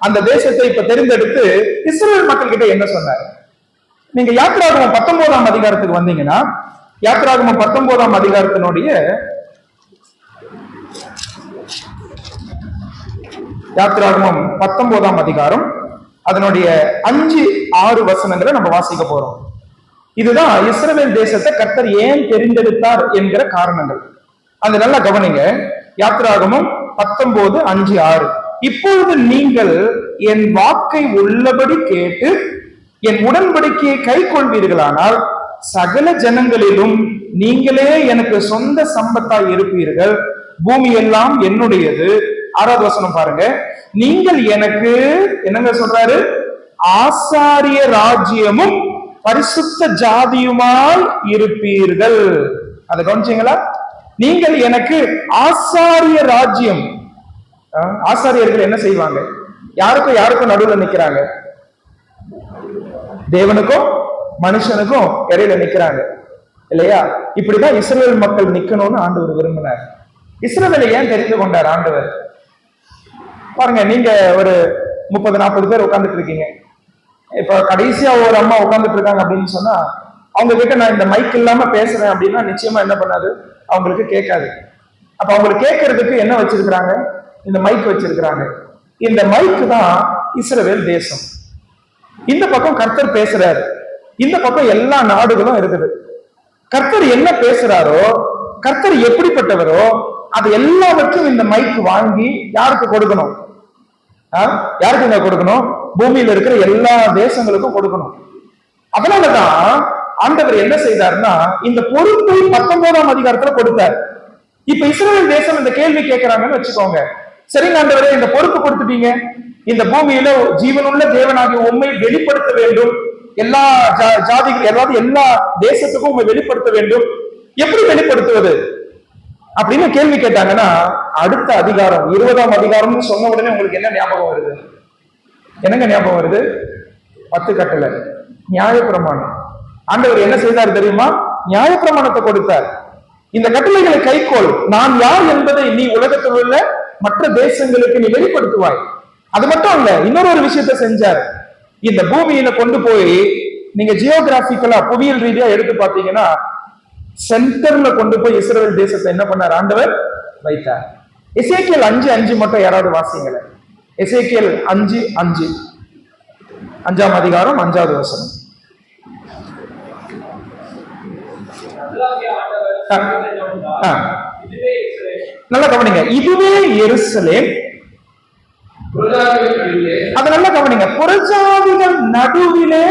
அந்த தேசத்தை இப்ப தெரிந்தெடுத்து இஸ்ரவேல் மக்கள் கிட்ட என்ன சொன்னார்? நீங்க யாத்திராகமம் 19ஆம் அதிகாரத்துக்கு வந்தீங்கன்னா, யாத்திராகமம் 19ஆம் அதிகாரத்தினுடைய யாத்திராகமம் 19ஆம் அதிகாரம் அதனுடைய 5-6 வசனங்களை நம்ம வாசிக்க போறோம். இதுதான் இஸ்ரவேல் தேசத்தை கர்த்தர் ஏன் தெரிந்தெடுத்தார் என்கிற காரணங்கள். அது நல்லா கவனிங்க. யாத்திராகமம் 19:5-6. இப்பொழுது நீங்கள் என் வாக்கை உள்ளபடி கேட்டு என் உடன்படிக்கையை கை கொள்வீர்களானால் சகல ஜனங்களிலும் நீங்களே எனக்கு சொந்த சம்பத்தாய் இருப்பீர்கள், பூமி எல்லாம் என்னுடையது. 6வது வசனம் பாருங்க, நீங்கள் எனக்கு என்னங்க சொல்றாரு? ஆசாரிய ராஜ்யமும் பரிசுத்த ஜாதியுமாய் இருப்பீர்கள். அதை கவனிச்சீங்களா? நீங்கள் எனக்கு ஆசாரிய ராஜ்யம். ஆசாரியர்கள் என்ன செய்வாங்க? யாருக்கும் நடுவில் நிக்கிறாங்க? தேவனுக்கும் மனுஷனுக்கும் இடையில நிக்கிறாங்க இல்லையா? இப்படிதான் இஸ்ரவேல் மக்கள் நிக்கணும்னு ஆண்டவர் விரும்பினார். இஸ்ரவேலை ஏன் தெரிந்து கொண்டார் ஆண்டவர்? பாருங்க, நீங்க ஒரு 30-40 பேர் உட்கார்ந்துட்டு இருக்கீங்க. இப்ப கடைசியா ஒரு அம்மா உட்கார்ந்துட்டு இருக்காங்க அப்படின்னு சொன்னா, அவங்க கிட்ட நான் இந்த மைக் இல்லாம பேசுறேன் அப்படின்னா நிச்சயமா என்ன பண்ணாது? அவங்களுக்கு கேட்காது. அப்ப அவங்களுக்கு கேட்கறதுக்கு என்ன வச்சிருக்கிறாங்க? இந்த மைக் வச்சிருக்கிறாங்க. இந்த மைக் தான் இஸ்ரவேல் தேசம். இந்த பக்கம் கர்த்தர் பேசுறாரு, இந்த பக்கம் எல்லா நாடுகளும் இருக்குது. கர்த்தர் என்ன பேசுறாரோ, கர்த்தர் எப்படிப்பட்டவரோ, அது எல்லாவற்றும் இந்த மைக் வாங்கி யாருக்கு கொடுக்கணும்? யாருக்கு கொடுக்கணும்? பூமியில இருக்கிற எல்லா தேசங்களுக்கும் கொடுக்கணும். அதனாலதான் ஆண்டவர் என்ன செய்தார்னா, இந்த பொறுப்பை 19ஆம் அதிகாரத்துல கொடுத்தார். இப்ப இஸ்ரவேல் தேசம் இந்த கேள்வி கேட்கிறாங்கன்னு வச்சுக்கோங்க. சரிங்க ஆண்டவரே, இந்த பொறுப்பு கொடுத்துட்டீங்க, இந்த பூமியில ஜீவனுள்ள தேவனாகிய உண்மை வெளிப்படுத்த வேண்டும், எல்லா ஜாதிகள் எல்லா தேசத்துக்கும் உண்மை வெளிப்படுத்த வேண்டும். எப்படி வெளிப்படுத்துவது அப்படின்னு கேள்வி கேட்டாங்கன்னா, அடுத்த அதிகாரம் 20ஆம் அதிகாரம்னு சொன்ன உடனே உங்களுக்கு என்ன ஞாபகம் வருது? என்னங்க ஞாபகம் வருது? 10 கட்டளை, நியாயப்பிரமாணம். ஆண்டவர் என்ன செய்தார் தெரியுமா? நியாயப்பிரமாணத்தை கொடுத்தார். இந்த கட்டளைகளை கைக்கோள், நான் யார் என்பதை நீ உலகத்தில் உள்ள மற்ற தேசங்களுக்கு நீ வெளிப்படுத்துவாய். அது மட்டும் இல்ல, இன்னொரு விஷயத்த செஞ்சார். இந்த பூமியில கொண்டு போய் நீங்க ஜியோகிராபிக்கலா புவியியல் ரீதியா எடுத்து பாத்தீங்கன்னா, சென்டர்ல கொண்டு போய் இஸ்ரவேல் தேசத்தை என்ன பண்ணார்? ஆண்டவர் வைத்தார். எசேக்கியேல் 5:5 மட்டும் யாராவது வாசிங்களேன். எசேக்கியேல் 5:5, 5ஆம் அதிகாரம் 5வது வசனம். நல்லா கவனிங்க. இதுவே எருசலேம், அது நல்லா கவனிங்க, புறஜாதிகள் நடுவிலே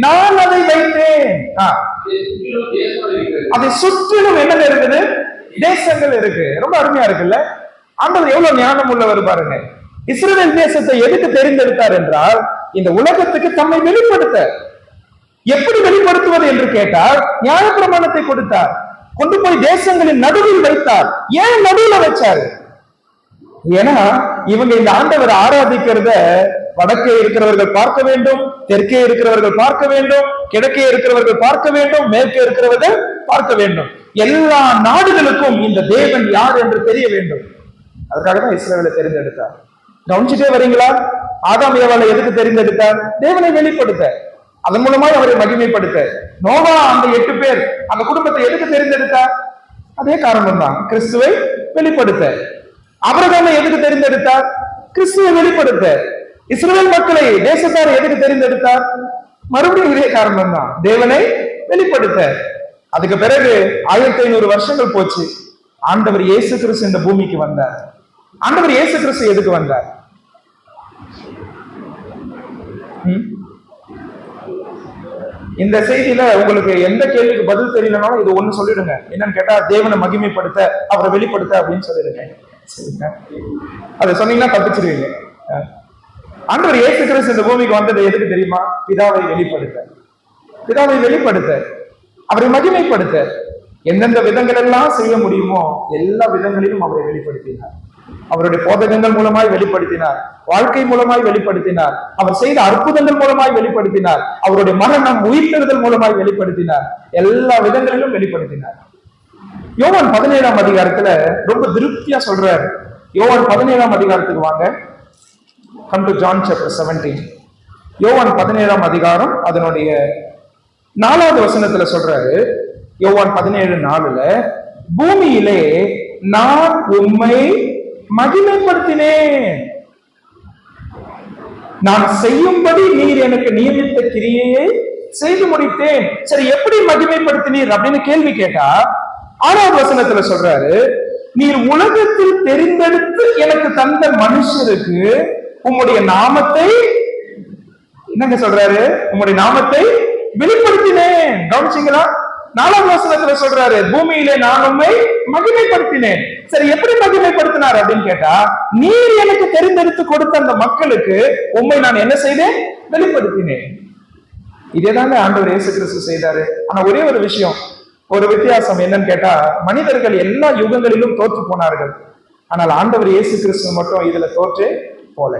நான் அதை வைத்தேன். அதை சுற்றிலும் என்ன இருக்குது? தேசங்கள் இருக்கு. ரொம்ப அருமையா இருக்குல்ல? ஆண்டவர் எவ்வளவு ஞானம் உள்ளவர் பாருங்க. இஸ்ரவேல் தேசத்தை எதுக்கு தெரிந்தெடுத்தார் என்றால், இந்த உலகத்துக்கு தம்மை வெளிப்படுத்த. எப்படி வெளிப்படுத்துவது என்று கேட்டால், நியாயப்பிரமாணத்தை கொடுத்தார், கொண்டு போய் தேசங்களின் நடுவில் வைத்தார். ஏன் நடுவில் வச்சாரு? ஏன்னா இவங்க இந்த ஆண்டவர் ஆராதிக்கிறத வடக்கே இருக்கிறவர்கள் பார்க்க வேண்டும், தெற்கே இருக்கிறவர்கள் பார்க்க வேண்டும், கிழக்கே இருக்கிறவர்கள் பார்க்க வேண்டும், மேற்கே இருக்கிறவர்கள் பார்க்க வேண்டும். எல்லா நாடுகளுக்கும் இந்த தேவன் யார் என்று தெரிய வேண்டும். அதுக்காக தான் இஸ்ரவேலை தெரிந்தெடுத்தார். கவனிச்சுட்டே வரீங்களா? ஆதாம் ஏவாளை எதுக்கு தெரிந்தெடுத்தார்? தேவனை வெளிப்படுத்த, அதன் மூலமாய் அவரை மகிமைப்படுத்த. நோவா அந்த 8 பேர் அந்த குடும்பத்தை எதுக்கு தெரிந்தெடுத்தார்? அதே காரணம் தான், கிறிஸ்துவை வெளிப்படுத்த. ஆபிரகாமை எதுக்கு தெரிந்தெடுத்தார்? கிறிஸ்துவை வெளிப்படுத்த. இஸ்ரவேல் மக்களை, தேசத்தாரை எதுக்கு தெரிந்தெடுத்தார்? மறுபடியும் இதே காரணம் தான், தேவனை வெளிப்படுத்த. அதுக்கு பிறகு 1500 வருஷங்கள் போச்சு. ஆண்டவர் இயேசு கிறிஸ்து இந்த பூமிக்கு வந்தார். ஆண்டவர் இயேசு கிறிஸ்து எதுக்கு வந்தார்? இந்த செய்தியில உங்களுக்கு எந்த கேள்விக்கு பதில் தெரியலனாலும் இது ஒண்ணு சொல்லிடுங்க. என்னன்னு கேட்டா, தேவனை மகிமைப்படுத்த, அவரை வெளிப்படுத்த அப்படின்னு சொல்லிடுங்க. சரிங்க, அதை சொன்னீங்கன்னா தப்பிச்சிருவீங்க. ஆண்டவர் இயேசு கிறிஸ்து இந்த பூமிக்கு வந்தது எதுக்கு தெரியுமா? பிதாவை வெளிப்படுத்த. பிதாவை வெளிப்படுத்த, அவரை மகிமைப்படுத்த. எந்தெந்த விதங்கள் எல்லாம் செய்ய முடியுமோ எல்லா விதங்களிலும் அவரை வெளிப்படுத்தினார். அவருடைய போதகங்கள் மூலமாய் வெளிப்படுத்தினார், வாழ்க்கை மூலமாய் வெளிப்படுத்தினார், அவர் செய்த அற்புதங்கள் மூலமாய் வெளிப்படுத்தினார், அவருடைய மரணம் உயிர்த்தெழுதல் மூலமாய் வெளிப்படுத்தினார், எல்லா விதங்களிலும் வெளிப்படுத்தினார். யோவான் 17ஆம் அதிகாரத்துல ரொம்ப திருப்தியா சொல்றாரு. யோவான் 17ஆம் அதிகாரத்துக்கு வாங்க. Come to John chapter 17. யோவான் 17ஆம் அதிகாரம் அதனுடைய 4வது வசனத்துல சொல்றாரு. யோவான் 17:4, பூமியிலே நான் உம்மை மகிமைப்படுத்தினேன், நான் செய்யும்படி நீர் எனக்கு நியமித்த கிரியையை செய்து முடித்தேன். சரி, எப்படி மகிமைப்படுத்தினீர் அப்படின்னு கேள்வி கேட்டா 6வது வசனத்துல சொல்றாரு, நீர் உலகத்தில் தெரிந்தெடுத்து எனக்கு தந்த மனுஷருக்கு உம்முடைய நாமத்தை, என்னங்க சொல்றாரு? உம்முடைய நாமத்தை வெளிப்படுத்தினேன். கவனிச்சீங்களா? 4வது வசனத்துல சொல்றாரு, பூமியிலே நான் உம்மை மகிமைப்படுத்தினேன். சரி, எப்படி மகிமைப்படுத்தினார் அப்படின்னு கேட்டா, நீர் எனக்கு தெரிந்தெடுத்து கொடுத்த அந்த மக்களுக்கு உம்மை நான் என்ன செய்தேன்? வெளிப்படுத்தினேன். இதேதாங்க ஆண்டவர் இயேசு கிறிஸ்து செய்தாரு. ஆனா ஒரே ஒரு விஷயம், ஒரு வித்தியாசம் என்னன்னு கேட்டா, மனிதர்கள் எல்லா யுகங்களிலும் தோற்று போனார்கள், ஆனால் ஆண்டவர் இயேசு கிறிஸ்து மட்டும் இதுல தோற்றே போல.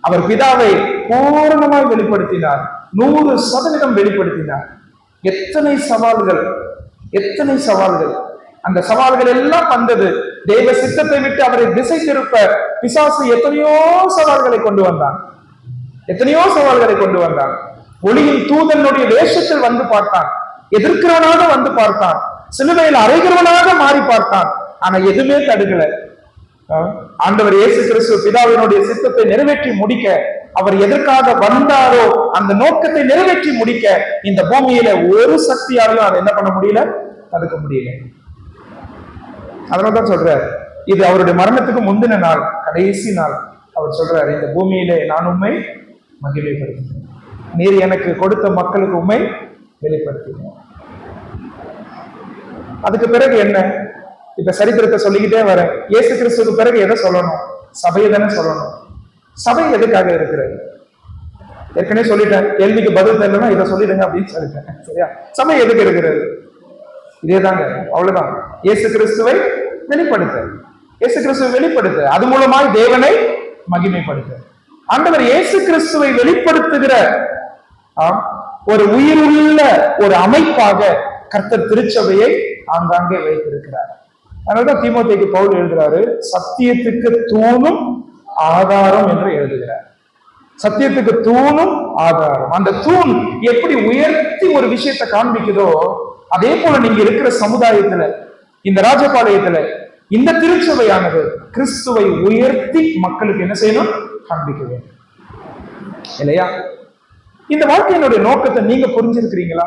அவர் பிதாவை பூரணமாய் வெளிப்படுத்தினார், 100% வெளிப்படுத்தினார். எத்தனை சவால்கள், எத்தனை சவால்கள்! அந்த சவால்கள் எல்லாம் வந்தது தெய்வ சித்தத்தை விட்டு அவரை திசை திருப்ப பிசாசு எத்தனையோ சவால்களை கொண்டு வந்தான், எத்தனையோ சவால்களை கொண்டு வந்தான். ஒளியின் தூதனுடைய வேஷத்தில் வந்து பார்த்தான், எதிர்க்கிறவனாக வந்து பார்த்தான், சிலுவையில் அறைகிறவனாக மாறி பார்த்தான். ஆனா எதுவுமே தடுக்கல. ஆண்டவர் இயேசு கிறிஸ்து பிதாவினுடைய சித்தத்தை நிறைவேற்றி முடிக்க, அவர் எதற்காக வந்தாரோ அந்த நோக்கத்தை நிறைவேற்றி முடிக்க இந்த பூமியில ஒரு சக்தியாலையும் அதை என்ன பண்ண முடியல, தடுக்க முடியல. அதனால்தான் சொல்றாரு, இது அவருடைய மரணத்துக்கு முந்தின நாள், கடைசி நாள். அவர் சொல்றாரு, இந்த பூமியிலே நான் உம்மை மகிமைப்படுத்தினேன், நீர் எனக்கு கொடுத்த மக்களுக்கு உம்மை வெளிப்படுத்தினேன். அதுக்கு பிறகு என்ன? இப்ப சரித்திரத்தை சொல்லிக்கிட்டே வரேன். இயேசு கிறிஸ்துக்கு பிறகு எதை சொல்லணும்? சபையை தானே சொல்லணும். சபை எதுக்காக இருக்கிறது? ஏற்கனவே சொல்லிட்டேன், கேள்விக்கு பதில் தெரியலன்னா இதை சொல்லிடுங்க அப்படின்னு சொல்லிட்டேன். சரியா? சபை எதுக்கு இருக்கிறது? இதேதாங்க, அவ்வளவுதான். இயேசு கிறிஸ்துவை வெளிப்படுத்த, இயேசு கிறிஸ்துவை வெளிப்படுத்த, அது மூலமாய் தேவனை மகிமைப்படுத்த. ஆண்டவர் இயேசு கிறிஸ்துவை வெளிப்படுத்துகிற ஒரு உயிருள்ள ஒரு அமைப்பாக கர்த்தர் திருச்சபையை ஆங்காங்கே வைத்திருக்கிறார். அதனால்தான் தீமோத்தேயுக்கு பவுல் எழுதுறாரு, சத்தியத்துக்கு தூணும் ஆதாரம் என்று எழுதுகிறார். சத்தியத்துக்கு தூணும் ஆதாரம். அந்த தூண் எப்படி உயர்த்தி ஒரு விஷயத்தை காண்பிக்குதோ, அதே போல நீங்க இருக்கிற சமுதாயத்துல, இந்த ராஜபாளையத்துல இந்த திருச்சபையானது கிறிஸ்துவை உயர்த்தி மக்களுக்கு என்ன செய்யணும்? காண்பிக்க வேண்டும் இல்லையா? இந்த வாழ்க்கையினுடைய நோக்கத்தை நீங்க புரிஞ்சிருக்கிறீங்களா?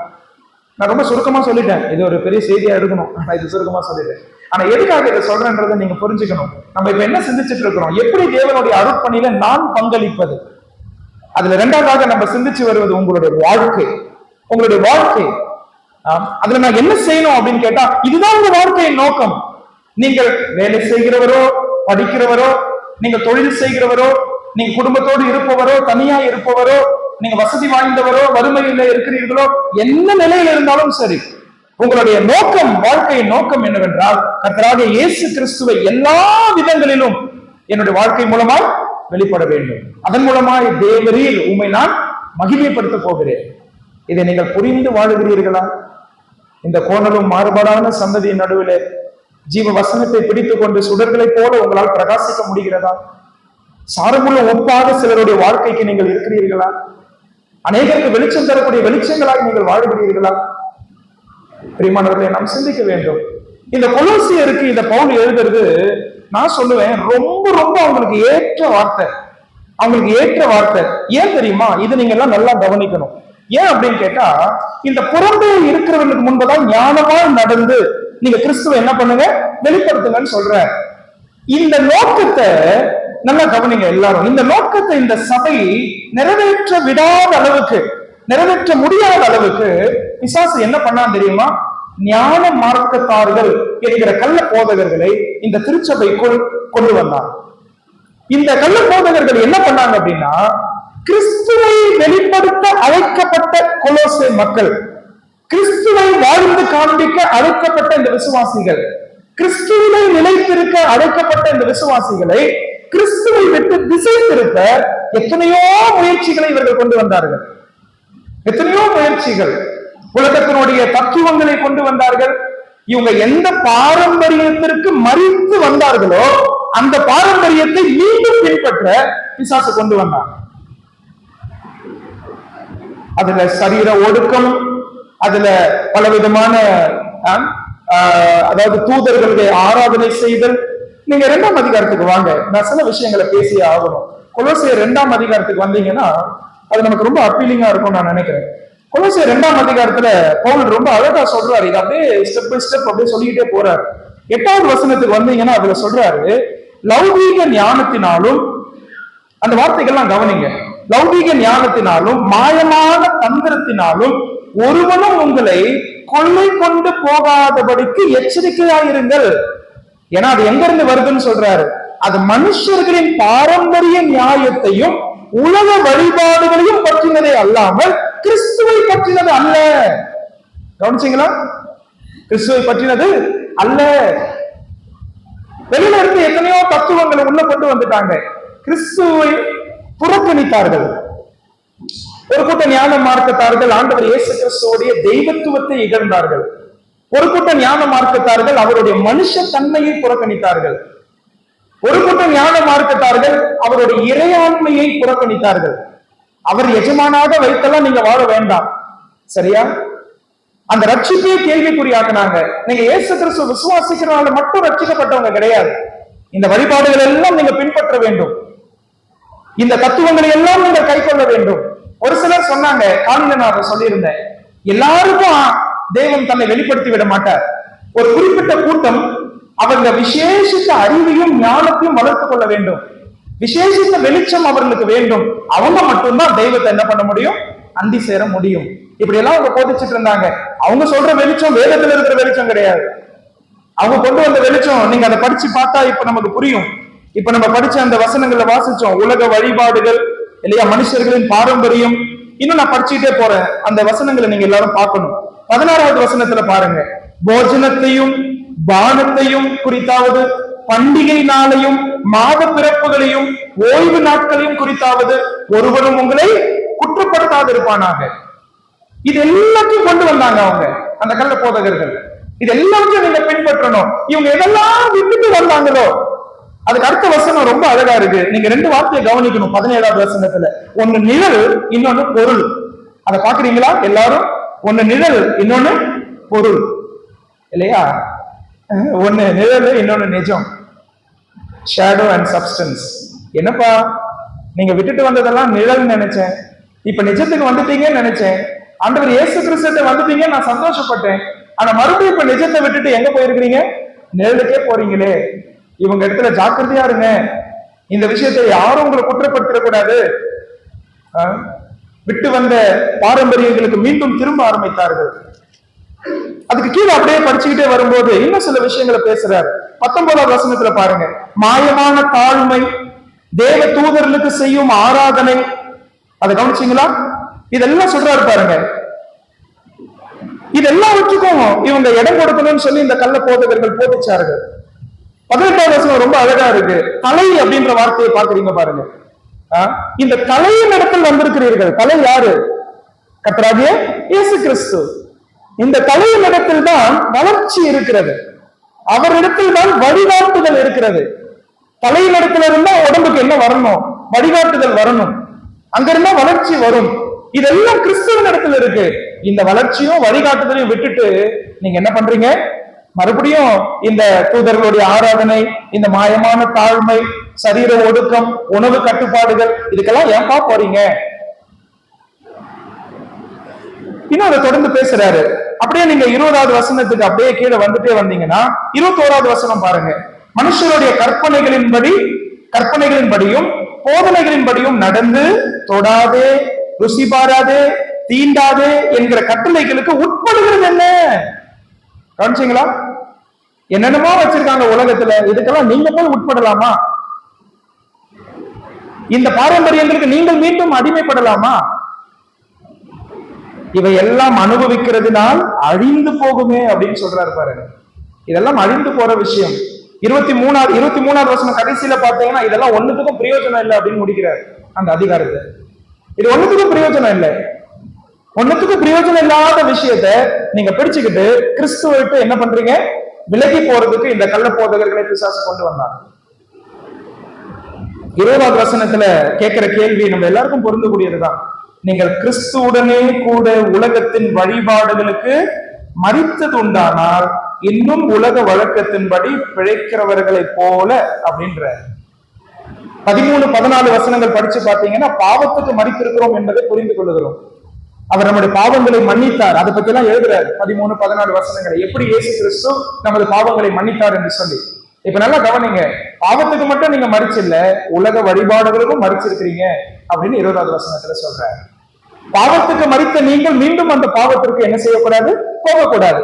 நான் ரொம்ப சுருக்கமா சொல்லிட்டேன், இது ஒரு பெரிய செய்தியா எடுக்கணும், நான் இது சுருக்கமா சொல்லிட்டேன். ஆனா எதுக்காக இதை சொல்றேன்றதை நீங்க புரிஞ்சுக்கணும். நம்ம இப்ப என்ன சிந்திச்சுட்டு இருக்கிறோம்? எப்படி தேவனுடைய அருட்பணியில நான் பங்களிப்பது? அதுல இரண்டாவதாக நம்ம சிந்திச்சு வருவது உங்களுடைய வாழ்க்கை. உங்களுடைய வாழ்க்கை அதுல நான் என்ன செய்யணும் அப்படின்னு கேட்டா, இதுதான் உங்க வாழ்க்கையின் நோக்கம். நீங்கள் வேலை செய்கிறவரோ, படிக்கிறவரோ, நீங்க தொழில் செய்கிறவரோ, நீங்க குடும்பத்தோடு இருப்பவரோ, தனியா இருப்பவரோ, நீங்க வசதி வாய்ந்தவரோ, வறுமையில இருக்கிறீர்களோ, என்ன நிலையில இருந்தாலும் சரி, உங்களுடைய நோக்கம், வாழ்க்கையின் நோக்கம் என்னவென்றால், கர்த்தராகிய இயேசு கிறிஸ்துவை எல்லா விதங்களிலும் என்னுடைய வாழ்க்கை மூலமாய் வெளிப்பட வேண்டும். அதன் மூலமாய் தேவரீர் உம்மை நான் மகிமைப்படுத்த போகிறேன். இதை நீங்கள் புரிந்து வாழுகிறீர்களா? இந்த கோணலும் மாறுபாடான சந்ததியின் நடுவில் ஜீவ வசனத்தை பிடித்துக் கொண்டு சுடர்களை போல உங்களால் பிரகாசிக்க முடிகிறதா? சாரமுள்ள ஒப்பாக சிலருடைய வாழ்க்கைக்கு நீங்கள் இருக்கிறீர்களா? அநேகருக்கு வெளிச்சம் தரக்கூடிய வெளிச்சங்களாக நீங்கள் வாழ்கிறீர்களா? பிரியமானவர்களை நாம் சிந்திக்க வேண்டும். இந்த கொலோசியருக்கு இந்த பவுல் எழுதுறது, நான் சொல்லுவேன், ரொம்ப ரொம்ப அவங்களுக்கு ஏற்ற வார்த்தை. அவங்களுக்கு ஏற்ற வார்த்தை ஏன் தெரியுமா? இது நீங்க எல்லாம் நல்லா கவனிக்கணும். ஏன் அப்படின்னு கேட்டா, இந்த புறம்பே இருக்கிறவர்களுக்கு முன்பதான் ஞானமா நடந்து நீங்க கிறிஸ்துவ என்ன பண்ணுங்க? வெளிப்படுத்துங்கன்னு சொல்ற. இந்த நோக்கத்தை நல்லா கவனிங்க எல்லாரும். இந்த நோக்கத்தை இந்த சபை நிறைவேற்ற விடாத அளவுக்கு, நிறைவேற்ற முடியாத அளவுக்கு பிசாசு என்ன பண்ணான்னு தெரியுமா? ஞான மார்க்கத்தார்கள் என்கிற கள்ள போதகர்களை இந்த திருச்சபைக்குள் கொண்டு வந்தார். இந்த கள்ள போதகர்கள் என்ன பண்ணாங்க அப்படின்னா, கிறிஸ்துவை வெளிப்படுத்த அழைக்கப்பட்ட கொலோசை மக்கள், கிறிஸ்துவை வாழ்ந்து காண்பிக்க அழைக்கப்பட்ட இந்த விசுவாசிகள், கிறிஸ்துவை நிலைத்திருக்க அழைக்கப்பட்ட இந்த விசுவாசிகளை கிறிஸ்துவை விட்டு திசை திருப்ப எத்தனையோ முயற்சிகளை இவர்கள் கொண்டு வந்தார்கள். எத்தனையோ முயற்சிகள், உலகத்தினுடைய தத்துவங்களை கொண்டு வந்தார்கள். இவங்க எந்த பாரம்பரியத்திற்கு மறித்து வந்தார்களோ அந்த பாரம்பரியத்தை மீண்டும் பின்பற்ற பிசாசு கொண்டு வந்தாங்க. அதுல சரீர ஒடுக்கம், அதுல பலவிதமான அதாவது தூதர்களுடைய ஆராதனை செய்தல். நீங்க 2ஆம் அதிகாரத்துக்கு வாங்க, நான் சில விஷயங்களை பேசியே ஆகணும். கொலோசியர் 2ஆம் அதிகாரத்துக்கு வந்தீங்கன்னா அது நமக்கு ரொம்ப அப்பீலிங்கா இருக்கும் நான் நினைக்கிறேன். கொலோசியர் 2ஆம் அதிகாரத்துல பவுல் ரொம்ப அழகா சொல்றாரு. இது அப்படியே ஸ்டெப் பை ஸ்டெப் அப்படியே சொல்லிக்கிட்டே போறாரு. 8வது வசனத்துக்கு வந்தீங்கன்னா அதுல சொல்றாரு, லௌகீக ஞானத்தினாலும், அந்த வார்த்தைகள்லாம் கவனிங்க, லௌகீக ஞானத்தினாலும் மாயமான தந்திரத்தினாலும் ஒருவனும் உங்களை கொள்ளை கொண்டு போகாதபடிக்கு எச்சரிக்கையாயிருங்கள். ஏன்னா அது எங்க இருந்து வருதுன்னு சொல்றாரு. அது மனுஷர்களின் பாரம்பரிய நியாயத்தையும் உலக வழிபாடுகளையும் பற்றினதே அல்லாமல் கிறிஸ்துவை பற்றினது அல்ல. கவனிச்சீங்களா? கிறிஸ்துவை பற்றினது அல்ல. வெளியில இருந்து எத்தனையோ தத்துவங்களை உள்ள கொண்டு வந்துட்டாங்க. கிறிஸ்துவை புறக்கணித்தார்கள். ஒரு கூட்ட ஞான மார்க்கத்தார்கள் ஆண்டவர் இயேசு கிறிஸ்துவோடைய தெய்வத்துவத்தை இகழ்ந்தார்கள். ஒரு கூட்ட ஞான மார்க்கத்தார்கள் அவருடைய மனுஷ தன்மையை புறக்கணித்தார்கள். ஒரு கூட்ட ஞான மார்க்கத்தார்கள் அவருடைய இறையாண்மையை புறக்கணித்தார்கள். அவர் எஜமானாக வைத்தெல்லாம் நீங்க வாழ வேண்டாம், சரியா? அந்த ரட்சிப்பே கேள்விக்குறியாக்குனாங்க. நீங்க இயேசு கிறிஸ்துவ விசுவாசிக்கிறனால மட்டும் ரட்சிக்கப்பட்டவங்க கிடையாது. இந்த வழிபாடுகள் எல்லாம் நீங்க பின்பற்ற வேண்டும். இந்த தத்துவங்களை எல்லாம் நீங்கள் கை கொள்ள வேண்டும். ஒரு சிலர் சொன்னாங்க, காலையில நான் அதை சொல்லியிருந்தேன், எல்லாருக்கும் தேவன் தன்னை வெளிப்படுத்தி விட மாட்டார். ஒரு குறிப்பிட்ட கூட்டம் அவங்க விசேஷித்த அறிவையும் ஞானத்தையும் வளர்த்துக் கொள்ள வேண்டும். விசேஷித்த வெளிச்சம் அவர்களுக்கு வேண்டும். அவங்க மட்டும்தான் தெய்வத்தை என்ன பண்ண முடியும்? அண்டி சேர முடியும். இப்படி எல்லாம் அவங்க போதிச்சுட்டு இருந்தாங்க. அவங்க சொல்ற வெளிச்சம் வேதத்துல இருக்கிற வெளிச்சம் கிடையாது. அவங்க கொண்டு வந்த வெளிச்சம் நீங்க அதை படிச்சு பார்த்தா இப்ப நமக்கு புரியும். இப்ப நம்ம படிச்ச அந்த வசனங்களை வாசிச்சோம், உலக வழிபாடுகள் இல்லையா, மனுஷர்களின் பாரம்பரியம். இன்னும் நான் படிச்சுட்டே போறேன். அந்த வசனங்களை நீங்க எல்லாரும் பார்க்கணும். 16வது வசனத்துல பாருங்க, போஜனத்தையும் பானத்தையும் குறித்தாவது, பண்டிகை நாளையும் மாத பிறப்புகளையும் ஓய்வு நாட்களையும் குறித்தாவது ஒருவரும் உங்களை குற்றப்படுத்தாதிருப்பானாக. இது எல்லாத்தையும் கொண்டு வந்தாங்க அவங்க, அந்த கள்ள போதகர்கள். இது எல்லாத்தையும் நீங்க பின்பற்றணும். இவங்க எதெல்லாம் விட்டுட்டு வந்தாங்களோ, அதுக்கு அடுத்த வசனம் ரொம்ப அழகா இருக்கு. நீங்க 2 வார்த்தையை கவனிக்கணும். 17வது வசனத்துல ஒன்னு நிழல், இன்னொன்னு பொருள். அதை பாக்குறீங்களா எல்லாரும்? ஒன்னு நிழல், இன்னொன்னு பொருள் இல்லையா? ஒண்ணு நிழல், இன்னொன்னு நிஜம். Shadow and substance. என்னப்பா நீங்க விட்டுட்டு வந்ததெல்லாம் நிழல் நினைச்சேன், இப்ப நிஜத்துக்கு வந்துட்டீங்கன்னு நினைச்சேன். ஆண்டவர் இயேசு கிறிஸ்துட்ட வந்துட்டீங்க, நான் சந்தோஷப்பட்டேன். ஆனா மறுபடியும் இப்ப நிஜத்தை விட்டுட்டு எங்க போயிருக்கிறீங்க? நிழலுக்கே போறீங்களே. இவங்க இடத்துல ஜாக்கிரதையா இருங்க. இந்த விஷயத்தை யாரும் உங்களை குற்றப்படுத்திடக்கூடாது. விட்டு வந்த பாரம்பரியங்களுக்கு மீண்டும் திரும்ப ஆரம்பித்தார்கள். அதுக்கு கீழே அப்படியே படிச்சுக்கிட்டே வரும்போது இன்னும் சில விஷயங்களை பேசுறாரு. 19வது வசனத்துல பாருங்க, மாயமான தாழ்மை, தேவ தூதர்களுக்கு செய்யும் ஆராதனை. அதை கவனிச்சீங்களா? இதெல்லாம் சொல்றாரு பாருங்க. இதெல்லாவற்றுக்கும் இவங்க இடம் கொடுக்கணும்னு சொல்லி இந்த கள்ள போதகர்கள் போதிச்சார்கள். 18வது வசனம் ரொம்ப அழகா இருக்கு. தலை அப்படின்ற வார்த்தையை பாக்குறீங்க பாருங்க. இந்த தலையின் இடத்தில் வந்திருக்கிறீர்கள். தலை யாரு? கர்த்தராகிய இயேசு கிறிஸ்து. இந்த தலையின் இடத்தில் தான் வளர்ச்சி இருக்கிறது, அவரிடத்தில் தான் வழிகாட்டுதல் இருக்கிறது. தலையின் இடத்துல இருந்தா உடம்புக்கு என்ன வரணும்? வழிகாட்டுதல் வரணும். அங்க இருந்தா வளர்ச்சி வரும். இதெல்லாம் கிறிஸ்துவின் இடத்துல இருக்கு. இந்த வளர்ச்சியும் வழிகாட்டுதலையும் விட்டுட்டு நீங்க என்ன பண்றீங்க? மறுபடியும் இந்த தூதர்களுடைய ஆராதனை, இந்த மாயமான தாழ்மை, சரீர ஒடுக்கம், உணவு கட்டுப்பாடுகள், இதுக்கெல்லாம் ஏன்பா போறீங்க? இன்னும் அதை தொடர்ந்து பேசுறாரு. அப்படியே நீங்க 20வது வசனத்துக்கு அப்படியே கீழே வந்துட்டே வந்தீங்கன்னா 21வது வசனம் பாருங்க. மனுஷருடைய கற்பனைகளின்படியும் போதனைகளின்படியும் நடந்து தொடாதே, ருசி பாராதே, தீண்டாதே என்கிற கட்டளைகளுக்கு உட்படுகிறது என்ன? கவனிச்சீங்களா? என்னென்னமோ வச்சிருக்காங்க உலகத்துல, இதுக்கெல்லாம் நீங்க போய் உட்படலாமா? இந்த பாரம்பரியங்களுக்கு நீங்கள் மீண்டும் அடிமைப்படலாமா? இவை எல்லாம் அனுபவிக்கிறதுனால் அழிந்து போகுமே அப்படின்னு சொல்றாரு பாருங்க. இதெல்லாம் அழிந்து போற விஷயம். 23வது வசனம் கடைசியில பார்த்தீங்கன்னா இதெல்லாம் ஒண்ணுத்துக்கும் பிரயோஜனம் இல்லை அப்படின்னு முடிக்கிறார் அந்த அதிகாரத்தை. இது ஒண்ணுத்துக்கும் பிரயோஜனம் இல்லை. ஒண்ணுத்துக்கும் பிரயோஜனம் இல்லாத விஷயத்த நீங்க பிடிச்சுக்கிட்டு கிறிஸ்துவ விட்டு என்ன பண்றீங்க? விலகி போறதுக்கு இந்த கள்ள போதகர்களை பிசாசு கொண்டு வந்தாங்க. 20வது வசனத்துல கேட்கிற கேள்வி நம்ம எல்லாருக்கும் பொருந்தக்கூடியதுதான். நீங்கள் கிறிஸ்துவுடனே கூட உலகத்தின் வழிபாடுகளுக்கு மரித்தது உண்டானால் இன்னும் உலக வழக்கத்தின்படி பிழைக்கிறவர்களை போல அப்படின்ற 13-14 வசனங்கள் படிச்சு பார்த்தீங்கன்னா பாவத்துக்கு மரித்திருக்கிறோம் என்பதை புரிந்து கொள்ளுகிறோம். அவர் நம்முடைய பாவங்களை மன்னித்தார், அதை பத்தி எல்லாம் எழுதுறாரு. 13-14 வசனங்களை எப்படி இயேசு கிறிஸ்து நமது பாவங்களை மன்னித்தார் என்று சொல்லி. இப்ப நல்லா கவனிங்க, பாவத்துக்கு மட்டும் நீங்க மரிச்சில்ல, உலக வழிபாடுகளுக்கும் மரிச்சிருக்கிறீங்க அப்படின்னு 20வது வசனத்துல சொல்றாரு. பாவத்துக்கு மரித்த நீங்கள் மீண்டும் அந்த பாவத்திற்கு என்ன செய்யக்கூடாது? போகக்கூடாது.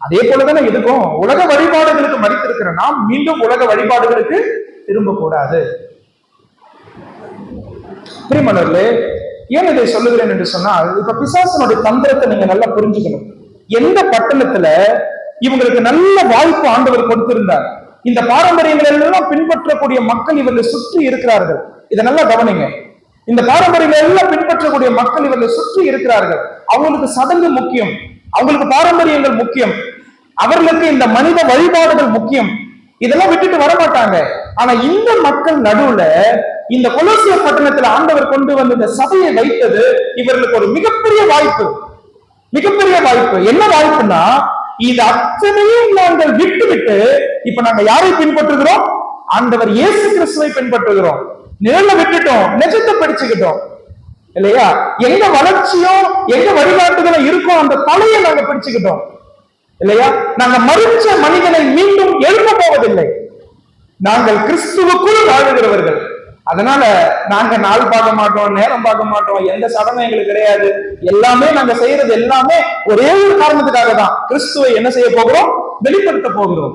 அதே போலதானே இதுக்கும் உலக வழிபாடுகளுக்கு மரித்திருக்கிற நாம் மீண்டும் உலக வழிபாடுகளுக்கு திரும்ப கூடாது. பிரியமானவர்களே, ஏன் இதை சொல்லுகிறேன் என்று சொன்னால், இப்ப பிசாசனுடைய தந்திரத்தை நீங்க நல்லா புரிஞ்சுக்கணும். எந்த பட்டணத்துல இவங்களுக்கு நல்ல வாய்ப்பு ஆண்டவர் கொடுத்திருந்தார், இந்த பாரம்பரியங்கள் எல்லாம் பின்பற்றக்கூடிய மக்கள் இவர்களை சுற்றி இருக்கிறார்கள். இதை நல்லா கவனிங்க. இந்த பாரம்பரியங்கள் எல்லாம் பின்பற்றக்கூடிய மக்கள் இவர்களை சுற்றி இருக்கிறார்கள். அவங்களுக்கு சடங்கு முக்கியம், அவங்களுக்கு பாரம்பரியங்கள் முக்கியம், அவர்களுக்கு இந்த மனித வழிபாடுகள் முக்கியம். இதெல்லாம் விட்டுட்டு வரமாட்டாங்க. ஆனா இந்த மக்கள் நடுவுல இந்த கொலோசிய பட்டணத்துல ஆண்டவர் கொண்டு வந்து இந்த சபையை வைத்தது இவர்களுக்கு ஒரு மிகப்பெரிய வாய்ப்பு. மிகப்பெரிய வாய்ப்பு. என்ன வாய்ப்புன்னா, இது அத்தனையும் நாங்கள் விட்டு இப்ப நாங்க யாரை பின்பற்றுகிறோம்? ஆண்டவர் இயேசு கிறிஸ்துவை பின்பற்றுகிறோம். நிழல விட்டுட்டோம், நிஜத்தை படிச்சுக்கிட்டோம் இல்லையா? எங்க வளர்ச்சியும் எங்க வழிகாட்டுதலும் இருக்கும் அந்த தலையை நாங்க பிடிச்சுக்கிட்டோம் இல்லையா? நாங்க மறிச்ச மனிதனை மீண்டும் எழுப்ப போவதில்லை. நாங்கள் கிறிஸ்துவுக்குள் வாழுகிறவர்கள். அதனால நாங்க நாள் பார்க்க மாட்டோம், நேரம் பார்க்க மாட்டோம், எந்த சடங்கும் எங்களுக்கு கிடையாது. எல்லாமே நாங்க செய்யறது எல்லாமே ஒரே ஒரு காரணத்துக்காக தான், கிறிஸ்துவை என்ன செய்ய போகிறோம்? வெளிப்படுத்த போகிறோம்.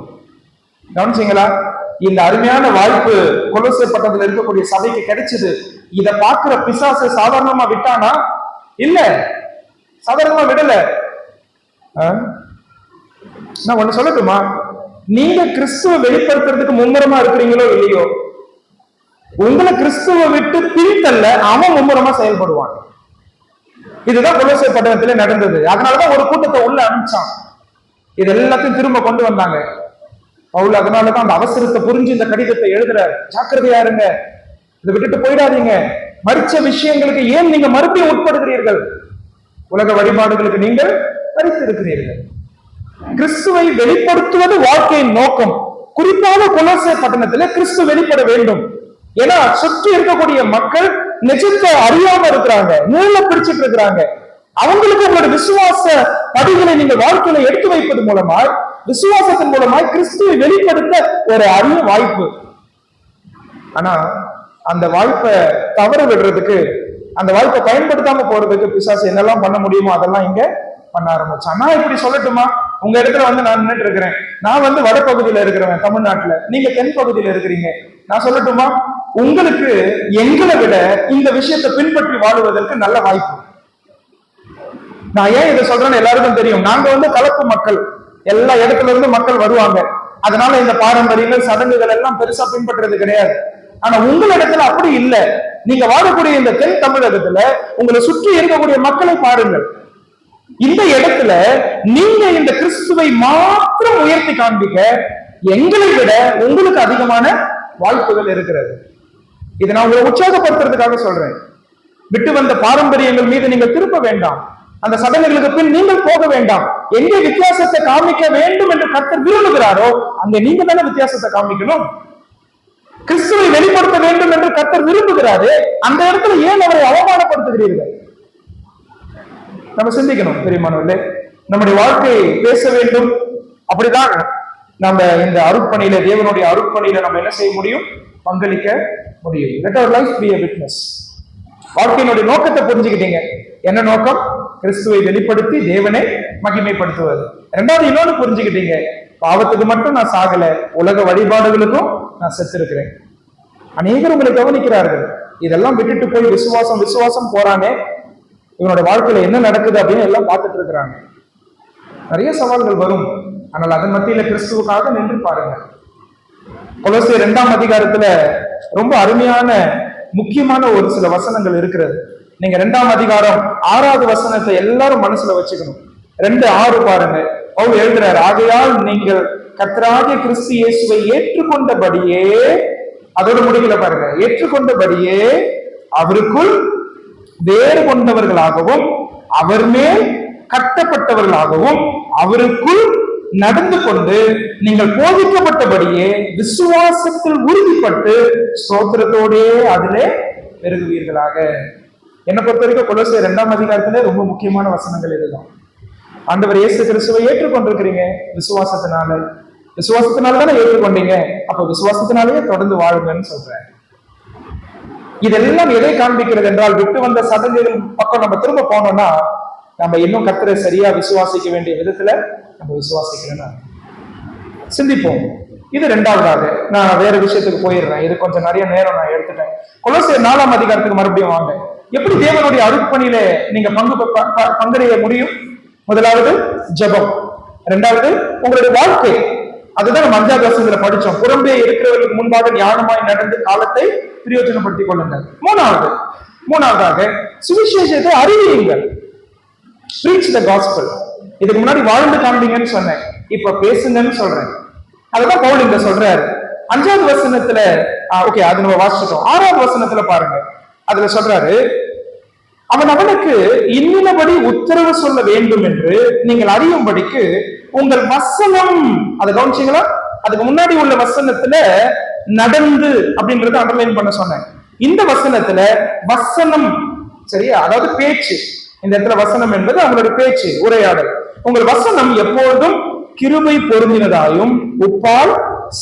கவனிச்சீங்களா? இந்த அருமையான வாய்ப்பு கொலோசிய பட்டணத்துல இருக்கக்கூடிய சபைக்கு கிடைச்சது. இத பாக்குற பிசாசு சாதாரணமா விட்டானா? இல்ல, சாதாரணமா விடல. நான் ஒண்ணு சொல்லட்டுமா? நீங்க கிறிஸ்துவ வெளிப்படுத்துறதுக்கு மும்முரமா இருக்கிறீங்களோ இல்லையோ, உங்களை கிறிஸ்துவ விட்டு பிரித்தல்ல அவன் மும்முரமா செயல்படுவான். இதுதான் கொலோசிய பட்டணத்திலே நடந்தது. அதனாலதான் ஒரு கூட்டத்தை உள்ள அனுப்பிச்சான். இது எல்லாத்தையும் திரும்ப கொண்டு வந்தாங்க பவுல். அதனாலதான் அந்த அவசரத்தை புரிஞ்சு இந்த கடிதத்தை எழுதுறாரு. ஜாக்கிரதையா இருங்க, இதை விட்டுட்டு போயிடாதீங்க. மரிச்ச விஷயங்களுக்கு ஏன் நீங்க மறுபடியும் உட்படுகிறீர்கள்? உலக வழிபாடுகளுக்கு நீங்கள் மரித்து இருக்கிறீர்கள். கிறிஸ்துவை வெளிப்படுத்துவது வாழ்க்கையின் நோக்கம். குறிப்பாக கொலோசை பட்டணத்துல கிறிஸ்து வெளிப்பட வேண்டும். ஏன்னா சுற்றி இருக்கக்கூடிய மக்கள் நிஜத்தை அறியாம இருக்கிறாங்க, நூல பிடிச்சிட்டு இருக்கிறாங்க. அவங்களுக்கு உங்களோட விசுவாச படிகளை நீங்க வாழ்க்கையில எடுத்து வைப்பது மூலமாய், விசுவாசத்தின் மூலமாய் கிறிஸ்துவை வெளிப்படுத்த ஒரு அரிய வாய்ப்பு. ஆனா அந்த வாய்ப்பை தவற விடுறதுக்கு, அந்த வாய்ப்பை பயன்படுத்தாம போறதுக்கு பிசாசு என்னெல்லாம் பண்ண முடியுமோ அதெல்லாம் இங்க பண்ண ஆரம்பிச்சான். நான் இப்படி சொல்லட்டுமா, உங்க இடத்துல நான் நின்றுட்டு இருக்கிறேன், நான் வடபகுதியில இருக்கிறவன் தமிழ்நாட்டுல, நீங்க தென் பகுதியில இருக்கிறீங்க. நான் சொல்லட்டுமா, உங்களுக்கு எங்களை விட இந்த விஷயத்தை பின்பற்றி வாழுவதற்கு நல்ல வாய்ப்பு. நான் ஏன் இதை சொல்றேன்னு எல்லாருக்கும் தெரியும். நாங்க கலப்பு மக்கள், எல்லா இடத்துல இருந்து மக்கள் வருவாங்க. அதனால இந்த பாரம்பரியங்கள் சடங்குகள் எல்லாம் பெருசா பின்பற்றுறது கிடையாது. ஆனா உங்களிடத்துல அப்படி இல்லை. நீங்க வாழக்கூடிய இந்த தென் தமிழகத்துல உங்களை சுற்றி இருக்கக்கூடிய மக்களை பாருங்கள். இந்த இடத்துல நீங்க இந்த கிறிஸ்துவை மாத்திரம் உயர்த்தி காண்பிக்க எங்களை விட உங்களுக்கு அதிகமான வாய்ப்புகள் இருக்கிறது. இதை நான் உங்களை உற்சாகப்படுத்துறதுக்காக சொல்றேன். விட்டு வந்த பாரம்பரியங்கள் மீது நீங்கள் திருப்ப வேண்டாம். அந்த சடங்குகளுக்கு பின் நீங்கள் போக வேண்டாம். எங்கே வித்தியாசத்தை காமிக்க வேண்டும் என்று கர்த்தர் விரும்புகிறாரோ அங்க நீங்க தானே வித்தியாசத்தை காமிக்கணும். கிறிஸ்துவை வெளிப்படுத்த வேண்டும் என்று கர்த்தர் விரும்புகிறாரு. அந்த இடத்துல ஏன் அவரை அவமானப்படுத்துகிறீர்கள்? நம்ம சிந்திக்கணும் பெரியமானவர்களே. நம்முடைய வாழ்க்கையை பேச வேண்டும். அப்படிதான் நம்ம இந்த அருட்பணியில, தேவனுடைய அருட்பணியில நம்ம என்ன செய்ய முடியும்? பங்களிக்க முடியும். Let our life be a witness. வாழ்க்கையினுடைய நோக்கத்தை புரிஞ்சுக்கிட்டீங்க. என்ன நோக்கம்? கிறிஸ்துவை வெளிப்படுத்தி தேவனை மகிமைப்படுத்துவது. இரண்டாவது இன்னொன்னு புரிஞ்சுக்கிட்டீங்க, பாவத்துக்கு மட்டும் நான் சாகல, உலக வழிபாடுகளுக்கும் நான் செத்திருக்கிறேன். அநேகர் உங்களை கவனிக்கிறார்கள். இதெல்லாம் விட்டுட்டு போய் விசுவாசம் விசுவாசம் போறாங்க. இவனோட வாழ்க்கையில என்ன நடக்குது அப்படின்னு எல்லாம் பார்த்துட்டு இருக்கிறாங்க. நிறைய சவால்கள் வரும். ஆனால் அதன் மத்தியில கிறிஸ்துவுக்காக நின்று பாருங்க. கொலோசியர் 2ஆம் அதிகாரத்துல ரொம்ப அருமையான முக்கியமான ஒரு சில வசனங்கள் இருக்கிறது. நீங்க 2ஆம் அதிகாரம் 6வது வசனத்தை எல்லாரும் மனசுல வச்சுக்கணும். 2:6 பாருங்க. அவர் எழுதுறாரு, ஆகையால் நீங்கள் கர்த்தராகிய கிறிஸ்து இயேசுவை ஏற்றுக்கொண்டபடியே, அதோட முடிக்கல பாருங்க, ஏற்றுக்கொண்டபடியே அவருக்குள் வேறு கொண்டவர்களாகவும் அவர் மேல் கட்டப்பட்டவர்களாகவும் அவருக்குள் நடந்து கொண்டு நீங்கள் போதிக்கப்பட்டபடியே விசுவாசத்தில் உறுதிப்பட்டு ஸ்தோத்திரத்தோடே அதிலே பெருகுவீர்களாக. என்னை பொறுத்த வரைக்கும் கொலோசியர் 2ஆம் அதிகாரத்துல ரொம்ப முக்கியமான வசனங்கள் இதுதான். ஆண்டவர் இயேசு கிறிஸ்துவை ஏற்றுக்கொண்டிருக்கிறீங்க விசுவாசத்தினால. விசுவாசத்தினால தானே ஏற்றுக்கொண்டீங்க. அப்ப விசுவாசத்தினாலேயே தொடர்ந்து வாழுங்கன்னு சொல்றேன். இதெல்லாம் எதை காண்பிக்கிறது என்றால், விட்டு வந்த சடங்குகள் பக்கம் நம்ம திரும்ப போனோம்னா நம்ம இன்னும் கர்த்தரை சரியா விசுவாசிக்க வேண்டிய விதத்துல நம்ம விசுவாசிக்கிறேன்னா சிந்திப்போம். இது 2வதாக. நான் வேற விஷயத்துக்கு போயிடுறேன். இது கொஞ்சம் நிறைய நேரம் நான் எடுத்துட்டேன். கொலோசியர் 4ஆம் அதிகாரத்துக்கு மறுபடியும் வாங்க. எப்படி தேவனுடைய அருட்பணியில நீங்க பங்கடைய முடியும்? முதலாவது ஜெபம், 2வது உங்களுடைய வாழ்க்கை. அதுதான் நம்ம 5வது வசனத்துல படிச்சோம். புறம்பே இருக்கிறவர்களுக்கு முன்பாக ஞானமாய் நடந்து காலத்தை பிரயோஜனப்படுத்திக் கொள்ளுங்கள். மூணாவதாக சுவிசேஷத்தை அறிவியுங்கள். Preach the gospel. இதுக்கு முன்னாடி வாழ்ந்து காண்பீங்கன்னு சொன்னேன், இப்ப பேசுங்கன்னு சொல்றேன். அதுதான் பவுல் இங்க சொல்றாரு. 5வது வசனத்துல ஓகே, அது நம்ம வாசிச்சிட்டோம். 6வது வசனத்துல பாருங்க, அதுல சொல்றாரு, அவன் அவனுக்கு இன்னினபடி உத்தரவு சொல்ல வேண்டும் என்று நீங்கள் அறியும்படிக்கு உங்கள் வசனம், அதை கவனிச்சீங்களா? அதுக்கு முன்னாடி உள்ள வசனத்துல நடந்து அப்படின்றத அண்டர்லைன் பண்ண சொன்னேன். இந்த வசனத்துல வசனம், சரியா, அதாவது பேச்சு. இந்த இடத்துல வசனம் என்பது அவங்களுடைய பேச்சு, உரையாடல். உங்கள் வசனம் எப்பொழுதும் கிருபை பொருந்தினதாயும் உப்பால்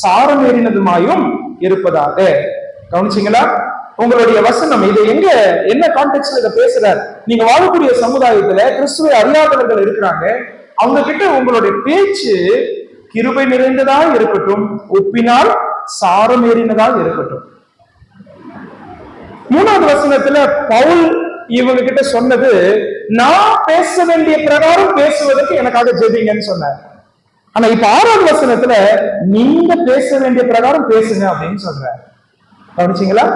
சாரமேறினதுமாயும் இருப்பதாக. கவனிச்சீங்களா? உங்களுடைய வசனம் இது எங்க, என்ன கான்டெக்ட்ல இதை பேசுறாரு? நீங்க வாழக்கூடிய சமுதாயத்துல கிறிஸ்துவை அறியாதவர்கள் இருக்கிறாங்க. அவங்க கிட்ட உங்களுடைய பேச்சு கிருபை நிறைந்ததா இருக்கட்டும், உப்பினால் சாரமேறினதா இருக்கட்டும். 3வது வசனத்துல பவுல் இவங்க கிட்ட சொன்னது, நான் பேச வேண்டிய பிரகாரம் பேசுவதற்கு எனக்காக ஜெபிங்கன்னு சொன்னார். ஆனா இப்ப 6வது வசனத்துல நீங்க பேச வேண்டிய பிரகாரம் பேசுங்க அப்படின்னு சொல்றாரு. கவனிச்சீங்களா?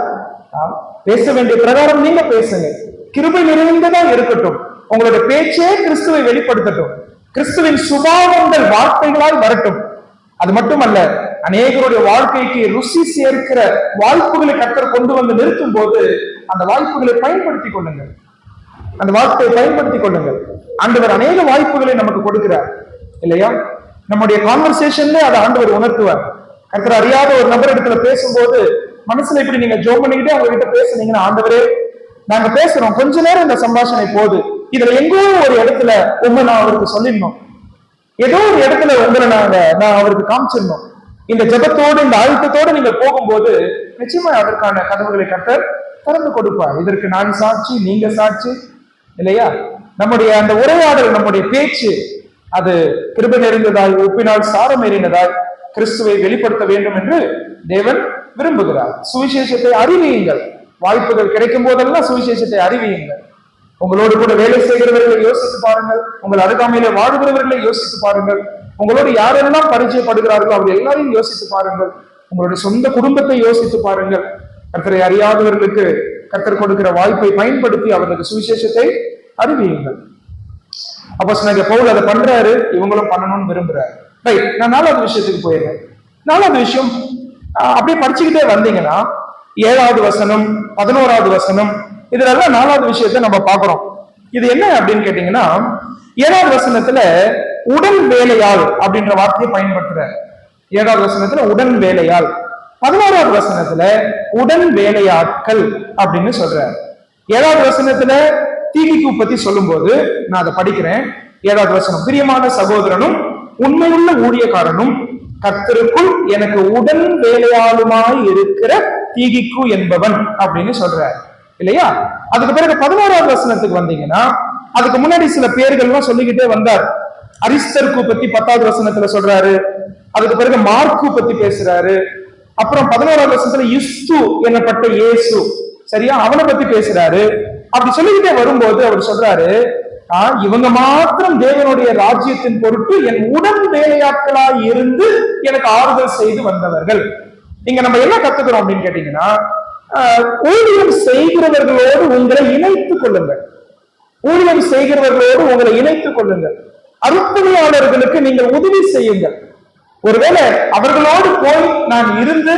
பேச வேண்டிய பிரகாரம் நீங்க பேசுங்க, கிருபை நிறைந்ததா இருக்கட்டும், உங்களுடைய பேச்சே கிறிஸ்துவை வெளிப்படுத்தட்டும், கிறிஸ்துவின் சுபாவங்கள் வார்த்தைகளால் வரட்டும். அது மட்டுமல்ல, அநேகருடைய வாழ்க்கைக்கு ருசி சேர்க்கிற வாய்ப்புகளை கர்த்தர் கொண்டு வந்து நிறுத்தும் போது அந்த வாய்ப்புகளை பயன்படுத்திக் கொள்ளுங்கள். அந்த வாய்ப்பை பயன்படுத்திக் கொள்ளுங்கள். ஆண்டவர் அநேக வாய்ப்புகளை நமக்கு கொடுக்கிறார் இல்லையா? நம்முடைய கான்வர்சேஷன்ல அதை ஆண்டவர் உணர்த்துவார். கர்த்தர் அறியாத ஒரு நபர் இடத்துல பேசும்போது மனசுல இப்படி நீங்க ஜோம் பண்ணிக்கிட்டே அவங்க கிட்ட பேசுனீங்கன்னா, ஆண்டவரே நாங்க பேசுறோம், கொஞ்ச நேரம் இந்த சம்பாஷணை போகுது, இதுல எங்கோ ஒரு இடத்துல உண்மை நான் அவருக்கு சொல்லிடணும், ஏதோ ஒரு இடத்துல உங்களை நான் அவருக்கு காமிச்சிடணும். இந்த ஜெபத்தோடு இந்த அழுத்தத்தோடு நீங்க போகும்போது நிச்சயமா அதற்கான கதவுகளை கர்த்தர் திறந்து கொடுப்பார். இதற்கு நான் சாட்சி, நீங்க சாட்சி இல்லையா? நம்முடைய அந்த உரையாடல், நம்முடைய பேச்சு அது கிருபை நிறைந்ததாய், உப்பினால் சாரம் ஏறினதாய் கிறிஸ்துவை வெளிப்படுத்த வேண்டும் என்று தேவன் விரும்புகிறார். சுவிசேஷத்தை அறிவியுங்கள். வாய்ப்புகள் கிடைக்கும் போதெல்லாம் சுவிசேஷத்தை அறிவியுங்கள். உங்களோடு கூட வேலை செய்கிறவர்களை யோசித்து பாருங்கள், உங்கள் அருகாமையில வாழ்கிறவர்களை யோசித்து பாருங்கள், உங்களோடு யாரெல்லாம் பரிச்சயப்படுகிறார்களோ அவர் எல்லாரையும் யோசித்து பாருங்கள், உங்களுடைய சொந்த குடும்பத்தை யோசித்து பாருங்கள். கர்த்தரை அறியாதவர்களுக்கு கர்த்தர் கொடுக்கிற வாய்ப்பை பயன்படுத்தி அவர்களுக்கு சுவிசேஷத்தை அறிவியுங்கள். அப்போஸ்தலனாகிய பவுல் அதை பண்றாரு, இவங்களும் பண்ணணும்னு விரும்புறாரு. ரைட், நான் 4வது விஷயத்துக்கு போயிருக்கேன். 4வது விஷயம் அப்படியே படிச்சுக்கிட்டே வந்தீங்கன்னா 7வது வசனம், 11வது வசனம், இதுலெல்லாம் 4வது விஷயத்தை நம்ம பார்க்கிறோம். இது என்ன அப்படின்னு கேட்டீங்கன்னா, 7வது வசனத்துல உடன் வேலையாள் அப்படின்ற வார்த்தையை பயன்படுத்துறாரு. 7வது வசனத்துல உடன் வேலையாள், 11வது வசனத்துல உடன் வேலையாட்கள் அப்படின்னு சொல்றாரு. 7வது வசனத்துல தீகிக்கு பத்தி சொல்லும் போது நான் அதை படிக்கிறேன். 7வது வசனம், பிரியமான சகோதரனும் உண்மையுள்ள ஊழியக்காரனும் கர்த்தருக்குள் எனக்கு உடன் வேலையாளுமாய் இருக்கிற தீகிக்கு என்பவன் அப்படின்னு சொல்றாரு இல்லையா? அதுக்கு பிறகு 11வது வசனத்துக்கு வந்தீங்கன்னா, அதுக்கு முன்னாடி சில பேர்கள்லாம் சொல்லிக்கிட்டே வந்தார். அரிஸ்தர்க்கு பத்தி 10வது வசனத்துல சொல்றாரு. அதுக்கு பிறகு மார்க்கு பத்தி பேசுறாரு. அப்புறம் 11வது வசனத்துல யுஸ்து என்னப்பட்ட இயேசு, சரியா, அவனை பத்தி பேசுறாரு. அப்படி சொல்லிக்கிட்டே வரும்போது அவர் சொல்றாரு, இவங்க மாத்திரம் தேவனுடைய ராஜ்யத்தின் பொருட்டு என் உடன் வேலையாட்களாய் இருந்து எனக்கு ஆறுதல் செய்து வந்தவர்கள். இங்க நம்ம என்ன கத்துக்கிறோம் அப்படின்னு கேட்டீங்கன்னா, ஊழியம் செய்கிறவர்களோடு உங்களை இணைத்துக் கொள்ளுங்கள். ஊழியம் செய்கிறவர்களோடு உங்களை இணைத்துக் கொள்ளுங்கள். அருட்பணியாளர்களுக்கு நீங்கள் உதவி செய்யுங்கள். ஒருவேளை அவர்களோடு போய் நான் இருந்து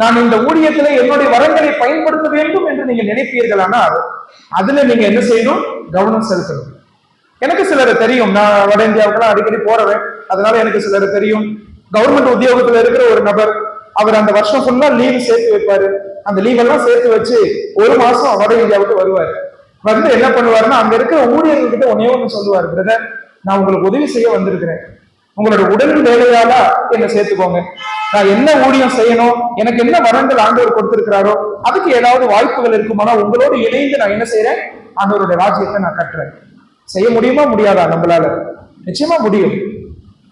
நான் இந்த ஊழியத்திலே என்னுடைய வரங்களை பயன்படுத்த வேண்டும் என்று நீங்க நினைப்பீர்களானால் அதுல நீங்க என்ன செய்யணும்? கவனம் செலுத்தணும். எனக்கு சிலரை தெரியும், நான் வட இந்தியாவுக்கெல்லாம் அடிக்கடி போறவன், அதனால எனக்கு சிலரை தெரியும். கவர்மெண்ட் உத்தியோகத்துல இருக்கிற ஒரு நபர், அவர் அந்த வருஷம் ஃபுல்லா லீவ் சேர்த்து வைப்பாரு. அந்த லீவ் எல்லாம் சேர்த்து வச்சு 1 மாசம் வட இந்தியாவுக்கு வருவாரு. வந்து என்ன பண்ணுவாருன்னா, அங்க இருக்கிற ஊழியர்கள் கிட்ட ஒண்ணு சொல்லுவாரு, பிரதர் நான் உங்களுக்கு உதவி செய்ய வந்திருக்கிறேன், உங்களோட உடன் வேலையாளா என்ன சேர்த்துக்கோங்க, நான் என்ன ஊழியம் செய்யணும், எனக்கு என்ன வரங்கள் ஆண்டவர் கொடுத்திருக்கிறாரோ அதுக்கு ஏதாவது வாய்ப்புகள் இருக்குமானா உங்களோடு இணைந்து நான் என்ன செய்யறேன், ஆண்டவருடைய ராஜ்யத்தை நான் கட்டுறேன். செய்ய முடியுமா முடியாதா? நம்மளால நிச்சயமா முடியும்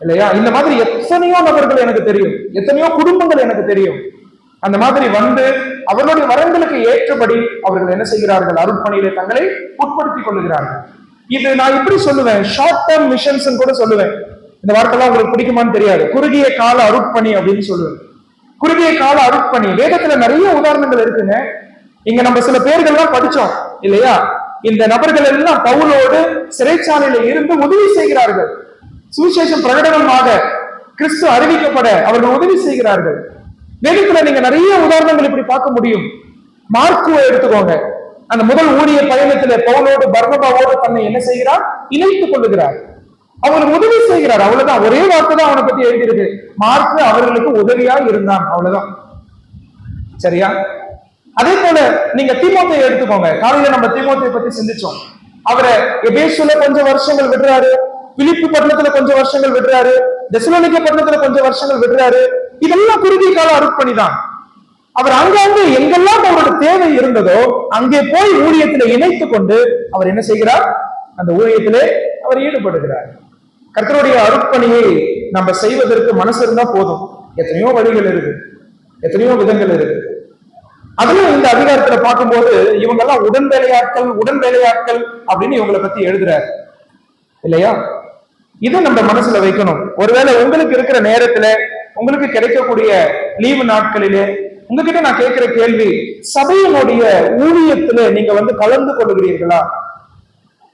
இல்லையா? இந்த மாதிரி எத்தனையோ நபர்கள் எனக்கு தெரியும், எத்தனையோ குடும்பங்கள் எனக்கு தெரியும். அந்த மாதிரி வந்து அவர்களுடைய வரங்களுக்கு ஏற்றபடி அவர்கள் என்ன செய்கிறார்கள்? அருட்பணியிலே தங்களை உட்படுத்திக் கொள்ளுகிறார்கள். இது நான் இப்படி சொல்லுவேன், ஷார்ட் டேர்ம் மிஷன்ஸ் கூட சொல்லுவேன். இந்த வார்த்தைலாம் உங்களுக்கு பிடிக்குமான்னு தெரியாது. குறுகிய கால அருட்பணி அப்படின்னு சொல்லுவேன். குறுகிய கால அருட்பணி வேதத்துல நிறைய உதாரணங்கள் இருக்குங்க. இங்க நம்ம சில பேர்கள்லாம் படிச்சோம் இல்லையா? இந்த நபர்கள் எல்லாம் பவுலோடு சிறைச்சாலையில இருந்து உதவி செய்கிறார்கள். சுவிசேஷம் பிரகடனமாக கிறிஸ்து அறிவிக்கப்பட அவர்கள் உதவி செய்கிறார்கள். வேதத்துல நீங்க நிறைய உதாரணங்கள் இப்படி பார்க்க முடியும். மார்க்குவை எடுத்துக்கோங்க. அந்த முதல் ஊழிய பயணத்துல பவுலோடு பர்னபாவோடு தன்னை என்ன செய்கிறார்? இணைத்துக் கொள்ளுகிறார். அவருக்கு உதவி செய்கிறார். அவ்வளவுதான். ஒரே வார்த்தை தான் அவனை பத்தி எழுதியிருக்கு, மார்க்கு அவர்களுக்கு உதவியா இருந்தான், அவ்வளவுதான். சரியா? அதே போல நீங்க தீமோத்தேயை எடுத்துக்கோங்க. காலையில நம்ம தீமோத்தேயை பத்தி சிந்திச்சோம். அவரை எபேசுல கொஞ்சம் வருஷங்கள் விடுறாரு, பிலிப்பி பட்டணத்துல கொஞ்சம் வருஷங்கள் விடுறாரு, தெசலோனிக்கே பட்டணத்துல கொஞ்சம் வருஷங்கள் விடுறாரு. இதெல்லாம் குறுகிய கால அருட்பணி தான். அவர் அங்கங்க எங்கெல்லாம் அவரோட தேவை இருந்ததோ அங்கே போய் ஊழியத்திலே இணைத்துக் கொண்டு அவர் என்ன செய்கிறார்? அந்த ஊழியத்திலே அவர் ஈடுபடுகிறார். கர்த்தருடைய அருட்பணியை நம்ம செய்வதற்கு மனசு இருந்தா போதும். எத்தனையோ வழிகள் இருக்கு, எத்தனையோ விதங்கள் இருக்கு. அதுவும் இந்த அதிகாரத்துல பார்க்கும்போது இவங்க எல்லாம் உடன் வேலையாட்கள் அப்படின்னு இவங்களை பத்தி எழுதுறாரு இல்லையா? இதை நம்ம மனசுல வைக்கணும். ஒருவேளை உங்களுக்கு இருக்கிற நேரத்துல, உங்களுக்கு கிடைக்கக்கூடிய லீவு நாட்களிலே உங்ககிட்ட நான் கேட்கிற கேள்வி, சபையினுடைய ஊழியத்துல நீங்க வந்து கலந்து கொள்ளுகிறீர்களா?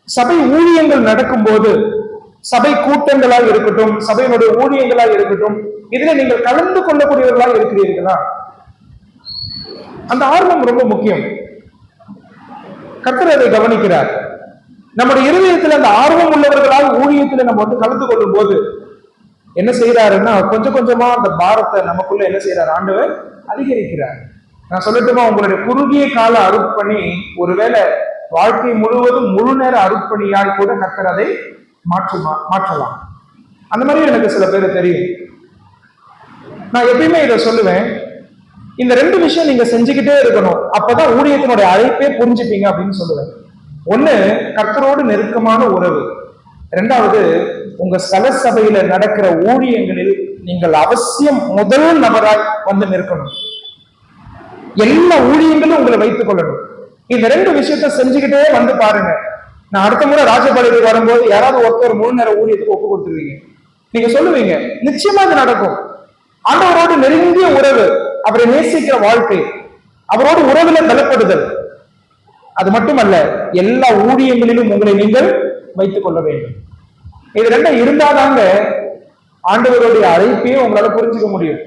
சபை ஊழியங்கள் நடக்கும் போது, சபை கூட்டங்களாக இருக்கட்டும், சபையினுடைய ஊழியங்களாக இருக்கட்டும், இதுல நீங்கள் கலந்து கொள்ளக்கூடியவர்களாக இருக்கிறீர்களா? அந்த ஆர்வம் ரொம்ப முக்கியம். கர்த்தர் அதை கவனிக்கிறார். நம்முடைய இருதயத்தில் அந்த ஆர்வம் உள்ளவர்களால் ஊழியத்தில் நம்ம வந்து கலந்து கொள்ளும் போது என்ன செய்யறாருன்னா கொஞ்சம் கொஞ்சமா அந்த பாரத்தை நமக்குள்ள என்ன செய்யறாரு? ஆண்டவர் அதிகரிக்கிறார். நான் சொல்லட்டுமா, உங்களுடைய குறுகிய கால அருட்பணி ஒருவேளை வாழ்க்கை முழுவதும் முழு நேர அருட்பணியால் கூட கர்த்தர் அதை மாற்றலாம். அந்த மாதிரி எனக்கு சில பேர் தெரியும். நான் எப்பயுமே இதை சொல்லுவேன், இந்த 2 விஷயம் நீங்க செஞ்சுக்கிட்டே இருக்கணும், அப்பதான் ஊழியத்தினுடைய அழைப்பே புரிஞ்சுப்பீங்க அப்படின்னு சொல்லுவேன். ஒண்ணு, கர்த்தரோடு நெருக்கமான உறவு. 2வது, உங்க ஸ்தல சபையில நடக்கிற ஊழியங்களில் நீங்கள் அவசியம் முதல் நபராய் வந்து நிற்கணும். எல்லா ஊழியங்களும் உங்களை வைத்துக் கொள்ளணும். இந்த 2 விஷயத்த செஞ்சுக்கிட்டே வந்து பாருங்க. நான் அடுத்த முறை ராஜபாளையத்துக்கு வரும்போது யாராவது ஒருத்தர் முழு நேர ஊழியத்துக்கு ஒப்பு கொடுத்துருவீங்க. நீங்க சொல்லுவீங்க, நிச்சயமா இது நடக்கும். ஆண்டவரோடு நெருங்கிய உறவு, அவரை நேசிக்கிற வாழ்க்கை, அவரோடு உறவுல பலப்படுதல், அது மட்டுமல்ல எல்லா ஊழியங்களிலும் உங்களை நீங்கள் வைத்துக் கொள்ள வேண்டும். இது 2 இருந்தாதாங்க ஆண்டவருடைய அழைப்பையும் உங்களால புரிஞ்சுக்க முடியும்.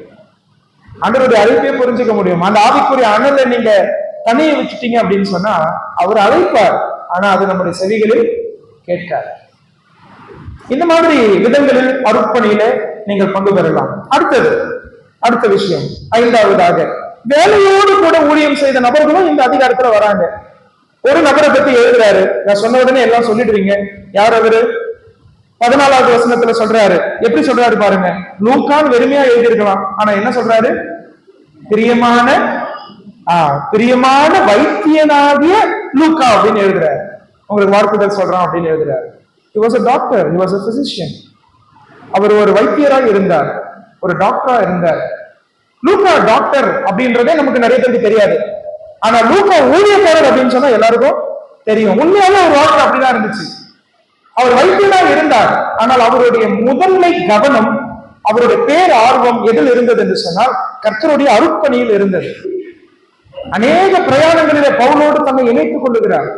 ஆண்டவருடைய அழைப்பையே புரிஞ்சுக்க முடியும். அந்த ஆவிக்குரிய அனலை நீங்க தனியை வச்சுட்டீங்க அப்படின்னு சொன்னா அவர் அழைப்பார், ஆனா அது நம்முடைய செவிகளில் கேட்கார். இந்த மாதிரி விதங்களில் அருட்பணியில நீங்கள் பங்கு பெறலாம். அடுத்த விஷயம், 5வதாக, வேலையோடு கூட ஊழியம் செய்த நபர்களும் இந்த அதிகாரத்துல வராங்க. ஒரு நபரை பத்தி எழுதுறாரு. நான் சொன்ன உடனே எல்லாம் சொல்லிடுவீங்க, யார் அவரு? 14வது வசனத்துல சொல்றாரு. எப்படி சொல்றாரு பாருங்க. லூக்கான் வெறுமையா எழுதியிருக்கலாம், ஆனா என்ன சொல்றாரு? பிரியமான வைத்தியனாகிய லூக்கா அப்படின்னு எழுதுறாரு. உங்களுக்கு வாழ்த்துதல் சொல்றான் அப்படின்னு எழுதுறாரு. He was a doctor, he was a physician. அவர் ஒரு வைத்தியராக இருந்தார், ஒரு டாக்டரா இருந்தார். லூக்கா டாக்டர் அப்படின்றதே நமக்கு நிறைய பேருக்கு தெரியாது. ஆனா லூக்கா ஊழியக்காரர் அப்படின்னு சொன்னா எல்லாருக்கும் தெரியும். உண்மையால ஒரு வார்த்தை அப்படிதான் இருந்துச்சு. அவர் வைத்தியராக இருந்தார், ஆனால் அவருடைய முதன்மை கவனம், அவருடைய பேர் ஆர்வம் எதில் இருந்தது என்று சொன்னால் கர்த்தருடைய அருட்பணியில் இருந்தது. அநேக பிரயாணங்களிலே பவுலோடு தன்னை இணைத்துக் கொள்ளுகிறார்.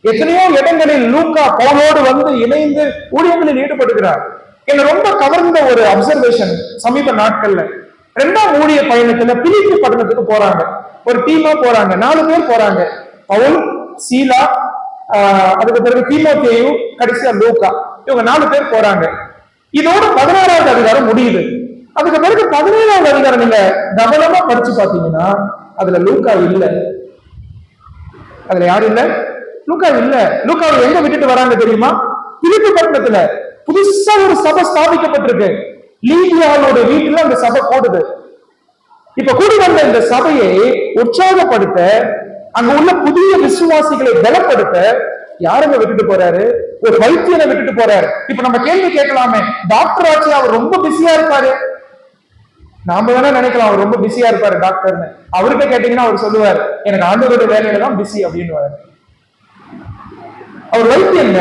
எத்தனையோ இடங்களில் லூக்கா பவுலோடு வந்து இணைந்து ஊழியங்களில் ஈடுபடுகிறார். என்ன ரொம்ப கவர்ந்த ஒரு அப்சர்வேஷன் சமீப நாட்கள்ல, 2ஆம் ஊழிய பயணத்துல பிலிப்பி பட்டணத்துக்கு போறாங்க. ஒரு டீமா போறாங்க, 4 பேர் போறாங்க. பவுல், சீலா, அதுக்கு பிறகு தீமோத்தேயு, கடைசியா லூக்கா. இவங்க 4 பேர் போறாங்க. இதோட 16வது அதிகாரம் முடியுது. அதுக்கு பிறகு 17வது அதிகாரம் நீங்க கவனமா படிச்சு பாத்தீங்கன்னா அதுல லூக்கா இல்ல. அதுல யாரு இல்ல? லூக்கா இல்ல. லூக்காவை எங்க விட்டுட்டு வராங்க தெரியுமா? பிலிப்பி பட்டணத்துல புதுசா ஒரு சபை ஸ்தாபிக்கப்பட்டிருக்கு. லீதியாவோட வீட்டுல அந்த சபை கூடுது. இப்ப கூடி வந்த இந்த சபையை உற்சாகப்படுத்த, அங்க உள்ள புதிய விசுவாசிகளை பலப்படுத்த யாருங்க விட்டுட்டு போறாரு? ஒரு வைத்தியனை விட்டுட்டு போறாரு. இப்ப நம்ம கேள்வி கேட்கலாமே, டாக்டர் ஆச்சு, அவர் ரொம்ப பிஸியா இருப்பாரு. நாம வேணா நினைக்கலாம் அவர் ரொம்ப பிஸியா இருப்பாரு டாக்டர்னு. அவர்கிட்ட கேட்டீங்கன்னா அவர் சொல்லுவார், எனக்கு ஆண்டவருடைய வேலையில தான் பிஸி அப்படின்னு. அவர் வைத்தியன்,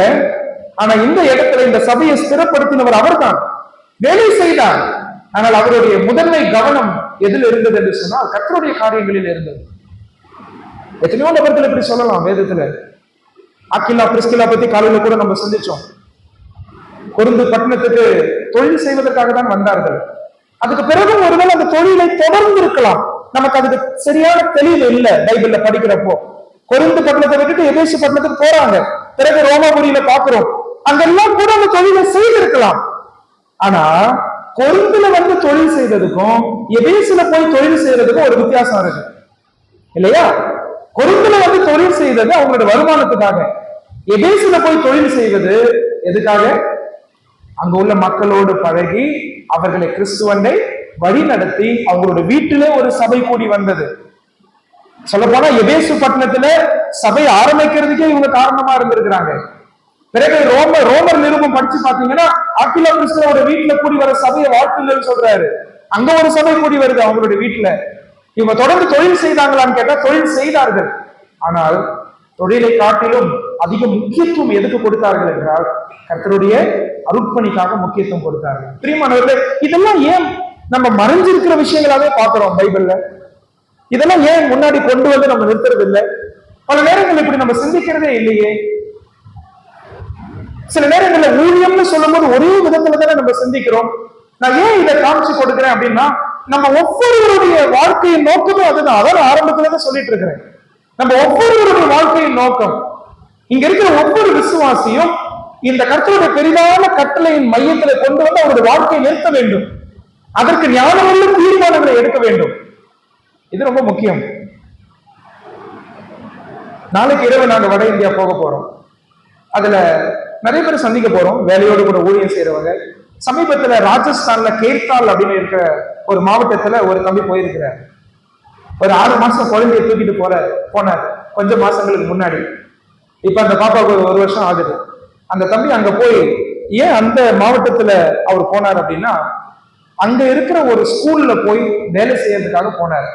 ஆனா இந்த இடத்துல இந்த சபையை ஸ்திரப்படுத்தினவர் அவர் தான், வேலை செய்தார். ஆனால் அவருடைய முதன்மை கவனம் எதில் இருந்தது என்று சொன்னால் கர்த்தருடைய காரியங்களில் இருந்தது. எத்தனையோ நபர்கள் இப்படி சொல்லலாம் வேதத்துல. அக்கிலா பிரிஸ்கிலா பத்தி காலையில கூட நம்ம சிந்திச்சோம். கொரிந்து பட்டணத்துக்கு தொழில் செய்வதற்காக தான் வந்தார்கள். அதுக்கு பிறகு ஒருவேளை அந்த தொழிலை தொடர்ந்து இருக்கலாம். நமக்கு அதுக்கு சரியான தெளிவு இல்லை பைபிள்ல படிக்கிறப்போ. கொரிந்து பட்டணத்தை விட்டுட்டு எபேசு பட்டணத்துக்கு போறாங்க. பிறகு ரோமாபுரியில பாக்குறோம், அங்கெல்லாம் கூட அந்த தொழிலை செய்திருக்கலாம். ஆனா கொரிந்துல வந்து தொழில் செய்ததுக்கும் எபேசுல போய் தொழில் செய்யறதுக்கும் ஒரு வித்தியாசம் இருக்கு இல்லையா? கொரிந்துல வந்து தொழில் செய்தது அவங்களோட வருமானத்துக்காக, எபேசுல போய் தொழில் செய்வது எதுக்காக? அங்க உள்ள மக்களோடு பழகி அவர்களை கிறிஸ்துவனை வழி நடத்தி அவங்களோட வீட்டிலே ஒரு சபை கூடி வந்தது. சொல்ல போனா எபேசு பட்டணத்துல சபை ஆரம்பிக்கிறதுக்கே இவங்க காரணமா இருந்திருக்கிறாங்க. பிறகு ரோமர் நிருபம் படிச்சு பாத்தீங்கன்னா அக்கிலா பிரிஸ்கிலாவோட வீட்டுல கூடி வர சபையை வாழ்த்துன்னு சொல்றாரு. அங்க ஒரு சபை கூடி வருது அவங்களுடைய வீட்டுல. இவங்க தொடர்ந்து தொழில் செய்தாங்களான்னு கேட்டா தொழில் செய்தார்கள். ஆனால் தொழிலை காட்டிலும் அதிக முக்கியத்துவம் எதுக்கு கொடுத்தார்கள் என்றால் கர்த்தருடைய அருட்பணிக்காக முக்கியத்துவம் கொடுத்தார்கள். பிரியமானவர்களே, இதெல்லாம் ஏன் நம்ம மறைஞ்சிருக்கிற விஷயங்களாவே பாக்குறோம் பைபிள்ல? இதெல்லாம் ஏன் முன்னாடி கொண்டு வந்து நம்ம நிறுத்துறது இல்லை? பல நேரங்கள் இப்படி நம்ம சிந்திக்கிறதே இல்லையே. சில நேரங்கள்ல ஊழியம்னு சொல்லும் போது ஒரே விதத்துல தானே நம்ம சிந்திக்கிறோம். நான் ஏன் இதை காமிச்சு கொடுக்கிறேன் அப்படின்னா, நம்ம ஒவ்வொருவருடைய வாழ்க்கையின் நோக்கமும் அதுதான். அதான் ஆரம்பத்துலதான் சொல்லிட்டு இருக்கிறேன். நம்ம ஒவ்வொருவருடைய வாழ்க்கையின் நோக்கம், இங்க இருக்கிற ஒவ்வொரு விசுவாசியும் இந்த கர்த்தருடைய பெரிதான கட்டளையின் மையத்துல கொண்டு வந்து அவருடைய வாழ்க்கையை நிறுத்த வேண்டும். அதற்கு ஞானமுள்ள தீர்மானங்களை எடுக்க வேண்டும். இது ரொம்ப முக்கியம். நாளைக்கு இரவு நாங்க வட இந்தியா போக போறோம். அதுல நிறைய பேர் சந்திக்க போறோம், வேலையோடு கூட ஊழியம் செய்யறவங்க. சமீபத்துல ராஜஸ்தான்ல கேர்தால் அப்படின்னு இருக்கிற ஒரு மாவட்டத்துல ஒரு தம்பி போயிருக்கிறார். ஒரு 6 மாசம் குழந்தைய தூக்கிட்டு போனார் கொஞ்சம் மாசங்களுக்கு முன்னாடி. இப்ப அந்த பாப்பாவுக்கு 1 வருஷம் ஆகுது. அந்த தம்பி அங்க போய் ஏன் அந்த மாவட்டத்துல அவர் போனார் அப்படின்னா, அங்க இருக்கிற ஒரு ஸ்கூல்ல போய் வேலை செய்யறதுக்காக போனார்.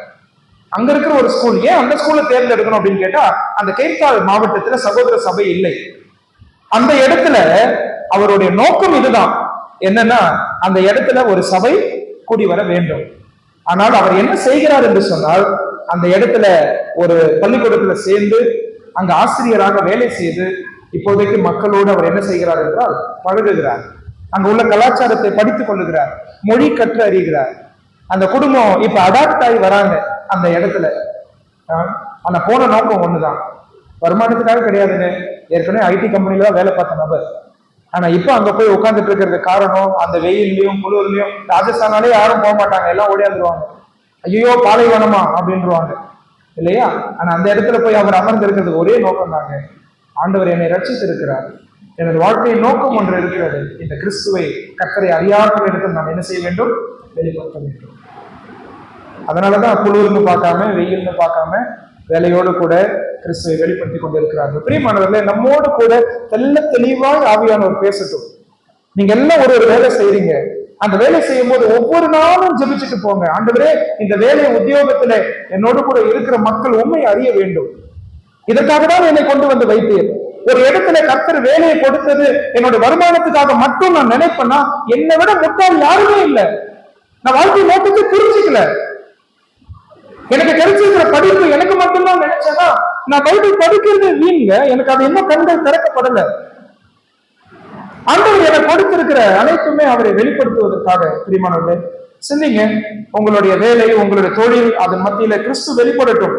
அங்க இருக்கிற ஒரு ஸ்கூல், ஏன் அந்த ஸ்கூல்ல தேர்ந்தெடுக்கணும் அப்படின்னு கேட்டா, அந்த கேர்தால் மாவட்டத்துல சகோதர சபை இல்லை. அந்த இடத்துல அவருடைய நோக்கம் இதுதான், என்னன்னா அந்த இடத்துல ஒரு சபை கூடி வர வேண்டும். ஆனால் அவர் என்ன செய்கிறார் என்று சொன்னால், அந்த இடத்துல ஒரு பள்ளிக்கூடத்துல சேர்ந்து அங்க ஆசிரியராக வேலை செய்து இப்போதைக்கு மக்களோடு அவர் என்ன செய்கிறார் என்றால் பழகுகிறார். அங்க உள்ள கலாச்சாரத்தை படித்துக் கொள்ளுகிறார், மொழி கற்று அறிகிறார். அந்த குடும்பம் இப்ப அடாப்ட் ஆகி வராங்க அந்த இடத்துல. ஆனா போன நோக்கம் ஒண்ணுதான், வருமானத்துக்காக கிடையாதுன்னு. ஏற்கனவே ஐடி கம்பெனில தான் வேலை பார்த்த நபர். ஆனா இப்ப அங்க போய் உட்கார்ந்துட்டு இருக்கிறது காரணம், அந்த வெயிலையும் குளிர்லயும், ராஜஸ்தானாலே யாரும் போக மாட்டாங்க, எல்லாம் ஓடியாந்துருவாங்க. ஐயோ பாலைவனமா அப்படின்றாங்க இல்லையா? ஆனா அந்த இடத்துல போய் அவர் அமர்ந்து இருக்கிறது ஒரே நோக்கம் தாங்க, ஆண்டவர் என்னை ரட்சித்து இருக்கிறார், எனது வாழ்க்கையின் நோக்கம் ஒன்று இருக்கிறது, இந்த கிறிஸ்துவை கர்த்தரை அறியாத இடத்தில் நாம் என்ன செய்ய வேண்டும், வெளிப்படுத்த வேண்டும். அதனாலதான் குளிர்னு பார்க்காம வெயில்னு பார்க்காம வேலையோடு கூட கிறிஸ்துவை வெளிப்படுத்தி கொண்டிருக்கிறார்கள். பிரியமானவர்களே, நம்மோடு கூட தெளிவாய் ஆவியானவர் பேசட்டும். நீங்க எல்லாம் ஒரு வேலை செய்றீங்க, அந்த வேலை செய்யும் போது ஒவ்வொரு நாளும் ஜெபிச்சுட்டு போங்க, ஆண்டவரே இந்த வேலை உத்தியோகத்துல என்னோடு கூட இருக்கிற மக்கள் உண்மை அறிய வேண்டும், இதற்காக தான் என்னை கொண்டு வந்து வைத்தீர். ஒரு இடத்துல கர்த்தர் வேலையை கொடுத்தது என்னோட வருமானத்துக்காக மட்டும் நான் நினைப்பேன்னா, என்னை விட முட்டாள் யாருமே இல்லை. நான் வாழ்க்கை நோக்கத்தை புரிஞ்சுக்கல. எனக்கு கிடைச்சிருக்கிற படிப்பு எனக்கு மட்டும்தான் நினைச்சேன்னா, நான் பைபிள் படிக்கிறது வீண்ங்க, எனக்கு அது இன்னும் கண்கள் திறக்கப்படல. ஆண்டவர் எனக்கு கொடுத்திருக்கிற அனைத்துமே அவரை வெளிப்படுத்துவதற்காக. பிரியமானவர்களே, சிந்திங்க, உங்களுடைய வேலை, உங்களுடைய தொழில், அதன் மத்தியில கிறிஸ்து வெளிப்படட்டும்.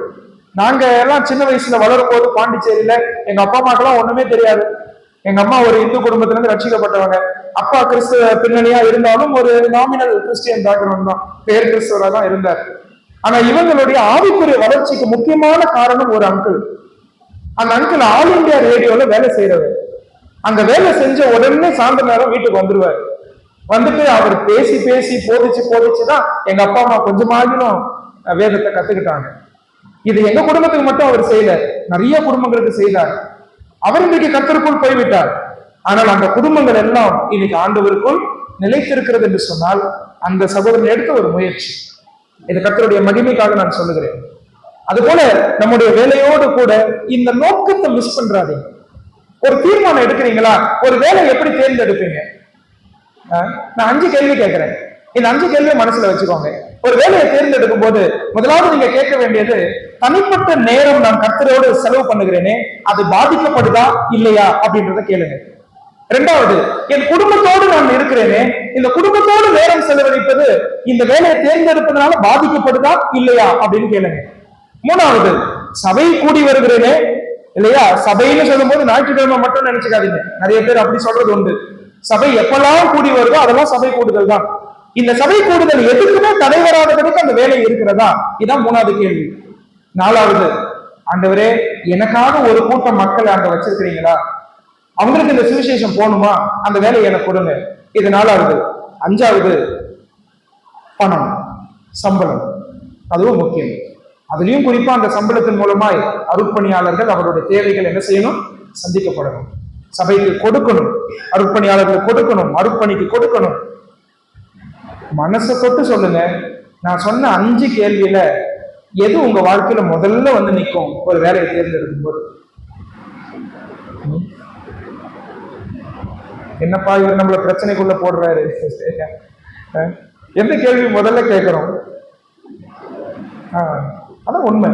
நாங்க எல்லாம் சின்ன வயசுல வளரும் போது பாண்டிச்சேரியில எங்க அப்பா அம்மாக்கெல்லாம் ஒண்ணுமே தெரியாது. எங்க அம்மா ஒரு இந்து குடும்பத்துல இருந்து ரட்சிக்கப்பட்டவங்க. அப்பா கிறிஸ்துவ பின்னணியா இருந்தாலும் ஒரு நாமினல் கிறிஸ்டியன் பேக்ரவுண்ட் தான், பேர் கிறிஸ்துவரா தான் இருந்தார். ஆனா இவங்களுடைய ஆவிக்குரிய வளர்ச்சிக்கு முக்கியமான காரணம் ஒரு அங்கிள். அந்த அங்கிள் ஆல் இந்தியா ரேடியோல வேலை செய்யறவர். அங்க வேலை செஞ்ச உடனே சாயந்தர நேரம் வீட்டுக்கு வந்துருவார். வந்துட்டு அவர் பேசி பேசி போதிச்சுதான் எங்க அப்பா அம்மா கொஞ்சமாகிலும் வேதத்தை கத்துக்கிட்டாங்க. இது எங்க குடும்பத்துக்கு மட்டும் அவர் செய்யல, நிறைய குடும்பங்களுக்கு செய்தார். அவர் இன்றைக்கு கர்த்தருக்குள் போய்விட்டார். ஆனால் அந்த குடும்பங்கள் எல்லாம் இன்னைக்கு ஆண்டவருக்குள் நிலைத்திருக்கிறது என்று சொன்னால் அந்த சகோதரன் எடுத்த ஒரு முயற்சி. இது கர்த்தருடைய மகிமைக்காக நான் சொல்லுகிறேன். அதுபோல நம்முடைய வேலையோடு கூட இந்த நோக்கத்தை மிஸ் பண்றாதீங்க. ஒரு தீர்மானம் எடுக்கிறீங்களா, ஒரு வேலையை எப்படி தேர்ந்தெடுப்பீங்க? நான் 5 கேள்வி கேட்கிறேன், இந்த 5 கேள்வியை மனசுல வச்சுக்கோங்க. ஒரு வேலையை தேர்ந்தெடுக்கும் போது முதலாவது நீங்க கேட்க வேண்டியது, தனிப்பட்ட நேரம் நான் கர்த்தரோடு செலவு பண்ணுகிறேனே, அது பாதிக்கப்படுதா இல்லையா அப்படின்றத கேளுங்க. 2வது, என் குடும்பத்தோடு நான் இருக்கிறேனே, இந்த குடும்பத்தோடு நேரம் செலவழிப்பது இந்த வேலையை தேர்ந்தெடுப்பதனால பாதிக்கப்படுதா இல்லையா அப்படின்னு கேளுங்க. 3வது, சபை கூடி வருகிறேனே இல்லையா, சபைன்னு சொல்லும் போது ஞாயிற்றுக்கிழமை மட்டும் நினைச்சுக்காதீங்க, நிறைய பேர் அப்படி சொல்றது உண்டு. சபை எப்பெல்லாம் கூடி வருதோ அதெல்லாம் சபை கூடுதல் தான். இந்த சபை கூடுதல் எதுக்குமே தடை வராதபடிக்கு அந்த வேலை இருக்கிறதா, இதான் 3வது கேள்வி. 4வது, ஆண்டவரே எனக்காக ஒரு கூட்டம் மக்கள் அங்க வச்சிருக்கிறீங்களா, அவங்களுக்கு இந்த சுவிசேஷம் போகணுமா, அந்த வேலையை எனக்கு கொடுங்க, இது 4வது. 5வது, பணம், சம்பளம், அதுவும் முக்கியம். அதுலயும் குறிப்பா அந்த சம்பளத்தின் மூலமாய் அருட்பணியாளர்கள் அவருடைய தேவைகள் என்ன செய்யணும், சந்திக்கப்படணும். சபைக்கு கொடுக்கணும், அருட்பணியாளர்களுக்கு கொடுக்கணும், அருட்பணிக்கு கொடுக்கணும். மனசை தொட்டு சொல்லுங்க, நான் சொன்ன 5 கேள்வியில எது உங்க வாழ்க்கையில முதல்ல வந்து நிற்கும் ஒரு வேலையை தேர்ந்தெடுக்கும் போது? என்னப்பா இவர் நம்மள பிரச்சனைக்குள்ள போடுறாரு, எந்த கேள்வி முதல்ல கேட்கிறோம்? அதான் உண்மை,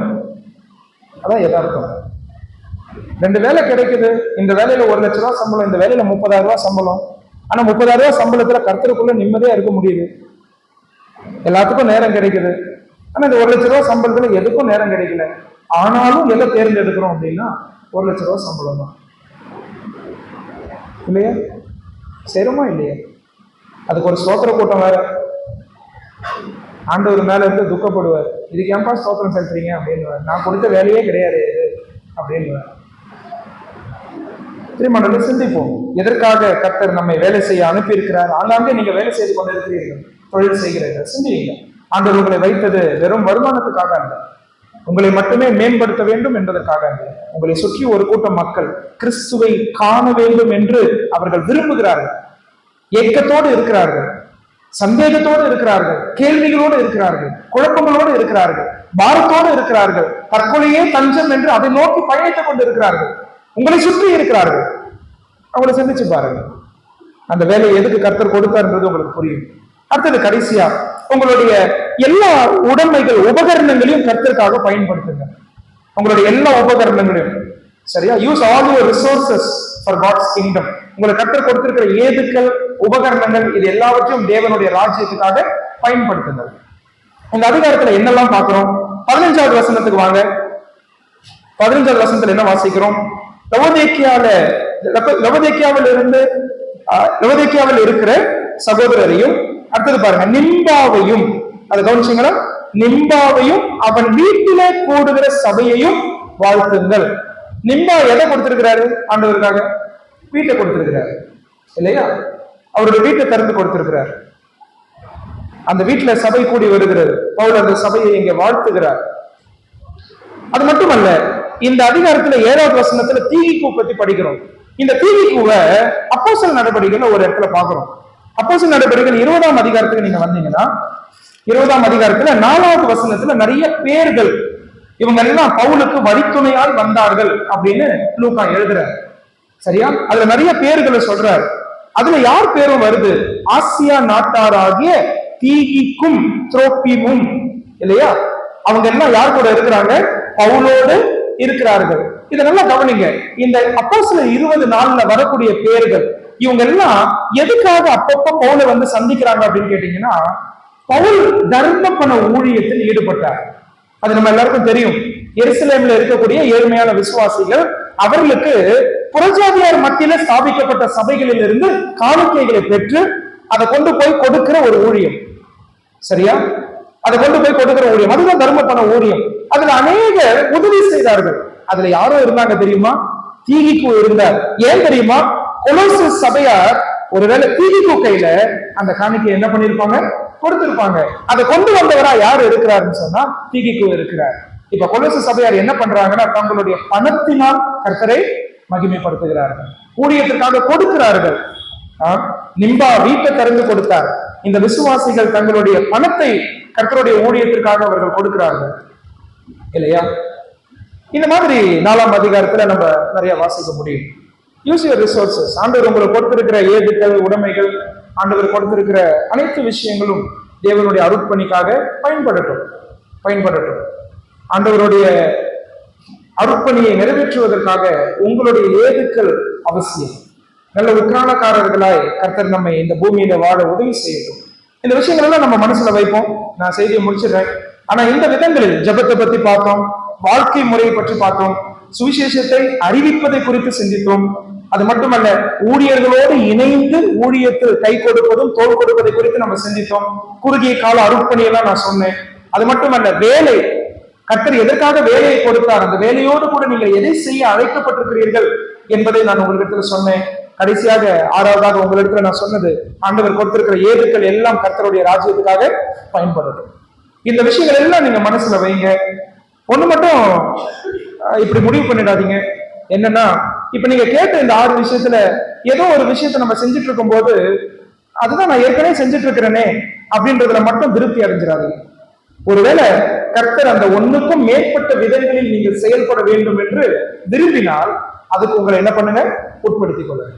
அதான் யதார்த்தம். 2 வேலை கிடைக்குது, இந்த வேலையில 1 லட்ச ரூபாய் சம்பளம், இந்த வேலையில 30,000 ரூபாய் சம்பளம். ஆனா 30,000 ரூபாய் சம்பளத்துல கர்த்தருக்குள்ள நிம்மதியா இருக்க முடியுது, எல்லாத்துக்கும் நேரம் கிடைக்குது. ஆனா இந்த 1 லட்ச ரூபாய் சம்பளத்துல எதுக்கும் நேரம் கிடைக்கல. ஆனாலும் எதை தேர்ந்தெடுக்கிறோம் அப்படின்னா 1 லட்ச ரூபாய் சம்பளம் தான். இல்லையா? சேருமா இல்லையா? அதுக்கு ஒரு ஸ்தோத்திர கூட்டம் வேற. ஆண்டவர் மேல இருந்து துக்கப்படுவார். இதுக்கு ஏன்பா ஸ்தோத்திரம் செலுத்துறீங்க அப்படின்னு. நான் கொடுத்த வேலையே கிடையாது இது அப்படின்னு. திருமணம் சிந்திப்போம். எதற்காக கர்த்தர் நம்மை வேலை செய்ய அனுப்பி இருக்கிறார்? ஆங்காங்கே நீங்க வேலை செய்து கொண்டிருக்கிறீர்கள், தொழில் செய்கிறீர்கள், சிந்தியுங்க. ஆண்டவர் உங்களை வைத்தது வெறும் வருமானத்துக்காக அல்ல, உங்களை மட்டுமே மேம்படுத்த வேண்டும் என்பதற்காக அல்ல. உங்களை சுற்றி ஒரு கூட்டம் மக்கள் கிறிஸ்துவை காண வேண்டும் என்று அவர்கள் விரும்புகிறார்கள், ஏக்கத்தோடு இருக்கிறார்கள், சந்தேகத்தோடு இருக்கிறார்கள், கேள்விகளோடு இருக்கிறார்கள், குழப்பங்களோடு இருக்கிறார்கள், பாரத்தோடு இருக்கிறார்கள், தற்கொலையே தஞ்சம் என்று அதை நோக்கி பயணித்துக் கொண்டு இருக்கிறார்கள். உங்களை சுற்றி இருக்கிறார்கள். அவங்களை சிந்திச்சு பாருங்க. அந்த வேலையை எதுக்கு கர்த்தர் கொடுத்தார்ன்றது உங்களுக்கு புரியும். அடுத்தது கடைசியா, உங்களுடைய எல்லா உடைமைகள் உபகரணங்களையும் கர்த்தருக்காக பயன்படுத்துங்க. உங்களுடைய எல்லா உபகரணங்களையும், சரியா? Use all your resources for God's kingdom. உங்களை கர்த்தர் கொடுத்திருக்கிற ஏதுக்கள், உபகரணங்கள், இது எல்லாவற்றையும் தேவனுடைய ராஜ்யத்துக்காக பயன்படுத்துங்க. இந்த அதிகாரத்துல என்னெல்லாம் பார்க்கிறோம்? 15வது வசனத்துக்கு வாங்க. 15வது வசனத்துல என்ன வாசிக்கிறோம்? லவோதிக்கேயாவில் இருக்கிற சகோதரரையும், அடுத்தது பாருங்க, நிம்பாவையும், அதை கவனிச்சீங்களா? நிம்பாவையும் அவன் வீட்டிலே கூடுகிற சபையையும் வாழ்த்துங்கள். நிம்பா எதை கொடுத்திருக்கிறாரு ஆண்டவருக்காக? வீட்டை கொடுத்திருக்கிறாரு இல்லையா? அவருடைய வீட்டை திறந்து கொடுத்திருக்கிறார். அந்த வீட்டுல சபை கூடி வருகிறது. பவுல் அந்த சபையை இங்க வாழ்த்துகிறார். அது மட்டுமல்ல, இந்த அதிகாரத்துல 7வது வசனத்துல தீகிக்கு பத்தி படிக்கிறோம். இந்த தீகிக்குவ அப்போஸ்தலர் நடவடிக்கைகள் ஒரு இடத்துல பாக்குறோம். அப்போஸ்தலர் நடவடிக்கைகள் 20ஆம் அதிகாரத்துக்கு நீங்க வந்தீங்கன்னா, 20ஆம் அதிகாரத்துல 4வது வசனத்துல நிறைய பேர்கள், இவங்க எல்லாம் பவுலுக்கு வழித்துணையால் வந்தார்கள் அப்படின்னு லூக்கா எழுதுறாரு. சரியா? அதுல நிறைய பேர்களை சொல்றாரு. அதுல யார் பேரும் வருது? ஆசியா நாட்டாராகிய தீகிக்கும் துரோப்பிமும், இல்லையா? அவங்க எல்லாம் யார் கூட இருக்கிறாங்க? பவுலோடு இருக்கிறார்கள். இதை நல்லா கவனிங்க. இந்த அப்போஸ்தலர் 20 நாள்ல வரக்கூடிய பேர்கள், இவங்க எல்லாம் எதுக்காக அப்பப்ப பவுலை வந்து சந்திக்கிறாங்க அப்படின்னு கேட்டீங்கன்னா, பவுல் தர்ம பண ஊழியத்தில் ஈடுபட்டார். அது நம்ம எல்லாருக்கும் தெரியும். எருசலேம்ல இருக்கக்கூடிய ஏழ்மையான விசுவாசிகள், அவர்களுக்கு புறஜாதியார் மத்தியில ஸ்தாபிக்கப்பட்ட சபைகளில் இருந்து காணிக்கைகளை பெற்று அதை கொண்டு போய் கொடுக்கிற ஒரு ஊழியம். சரியா? அதை கொண்டு போய் கொடுக்கிற ஊழியம், அதுதான் தர்ம பண ஊழியம். அதுல அநேக உதவி செய்தார்கள். அதுல யாரும் இருந்தாங்க தெரியுமா? தீகிக்கு இருந்தார். ஏன் தெரியுமா? கொலோசு சபையார் ஒருவேளை தீகிக்கு கையில அந்த காணிக்கை என்ன பண்ணிருப்பாங்க? கொடுத்திருப்பாங்க. அதை கொண்டு வந்தவரா யாரு இருக்கிறாருன்னு சொன்னா தீகிக்கு இருக்கிறார். இப்ப கொலோசு சபையார் என்ன பண்றாங்கன்னா, தங்களுடைய பணத்தினால் கர்த்தரை மகிமைப்படுத்துகிறார்கள், ஊழியத்திற்காக கொடுக்கிறார்கள். நிம்பா வீட்டை திறந்து கொடுத்தார். இந்த விசுவாசிகள் தங்களுடைய பணத்தை கர்த்தருடைய ஊழியத்திற்காக அவர்கள் கொடுக்கிறார்கள், இல்லையா? இந்த மாதிரி 4ஆம் அதிகாரத்துல நம்ம நிறைய வாசிக்க முடியும். Use your resources. ஆண்டவர் உங்களுக்கு கொடுத்திருக்கிற ஏதுக்கள், உடைமைகள், ஆண்டவர் கொடுத்திருக்கிற அனைத்து விஷயங்களும் தேவனுடைய அருட்பணிக்காக பயன்படட்டும். ஆண்டவருடைய அருட்பணியை நிறைவேற்றுவதற்காக உங்களுடைய ஏதுக்கள் அவசியம். நல்ல உக்ரானக்காரர்களாய் கர்த்தர் நம்மை இந்த பூமியில வாழ உதவி செய்யட்டும். இந்த விஷயங்கள் எல்லாம் நம்ம மனசுல வைப்போம். நான் செய்தியை முடிச்சிடுறேன். ஆனா இந்த விதங்களில் ஜெபத்தை பத்தி பார்த்தோம், வாழ்க்கை முறையை பற்றி பார்த்தோம், சுவிசேஷத்தை அறிவிப்பதை குறித்து சிந்தித்தோம். அது மட்டுமல்ல, ஊழியர்களோடு இணைந்து ஊழியத்தில் கை கொடுப்பதும் தோல் கொடுப்பதை குறித்து நம்ம சிந்தித்தோம். குறுகிய கால அருட்பணியெல்லாம் நான் சொன்னேன். அது மட்டுமல்ல, வேலை, கர்த்தர் எதற்காக வேலையை கொடுத்தார், அந்த வேலையோடு கூட நீங்கள் எதை செய்ய அழைக்கப்பட்டிருக்கிறீர்கள் என்பதை நான் உங்களிடத்துல சொன்னேன். கடைசியாக 6வதாக உங்களிடத்துல நான் சொன்னது, ஆண்டவர் கொடுத்திருக்கிற ஏதுக்கள் எல்லாம் கர்த்தருடைய ராஜ்யத்துக்காக பயன்படட்டும். இந்த விஷயங்கள் எல்லாம் நீங்க மனசுல வைங்க. ஒண்ணு மட்டும் இப்படி முடிவு பண்ணிடாதீங்க. என்னன்னா, இப்ப நீங்க கேட்ட இந்த 6 விஷயத்துல ஏதோ ஒரு விஷயத்த நம்ம செஞ்சுட்டு இருக்கும் போது, அதுதான் நான் ஏற்கனவே செஞ்சுட்டு இருக்கிறேனே அப்படின்றதுல மட்டும் திருப்தி அடைஞ்சிடாதீங்க. ஒருவேளை கர்த்தர் அந்த ஒண்ணுக்கும் மேற்பட்ட விதங்களில் நீங்கள் செயல்பட வேண்டும் என்று விரும்பினால் அதுக்கு உங்களை என்ன பண்ணுங்க? உட்படுத்திக் கொள்ளுங்க.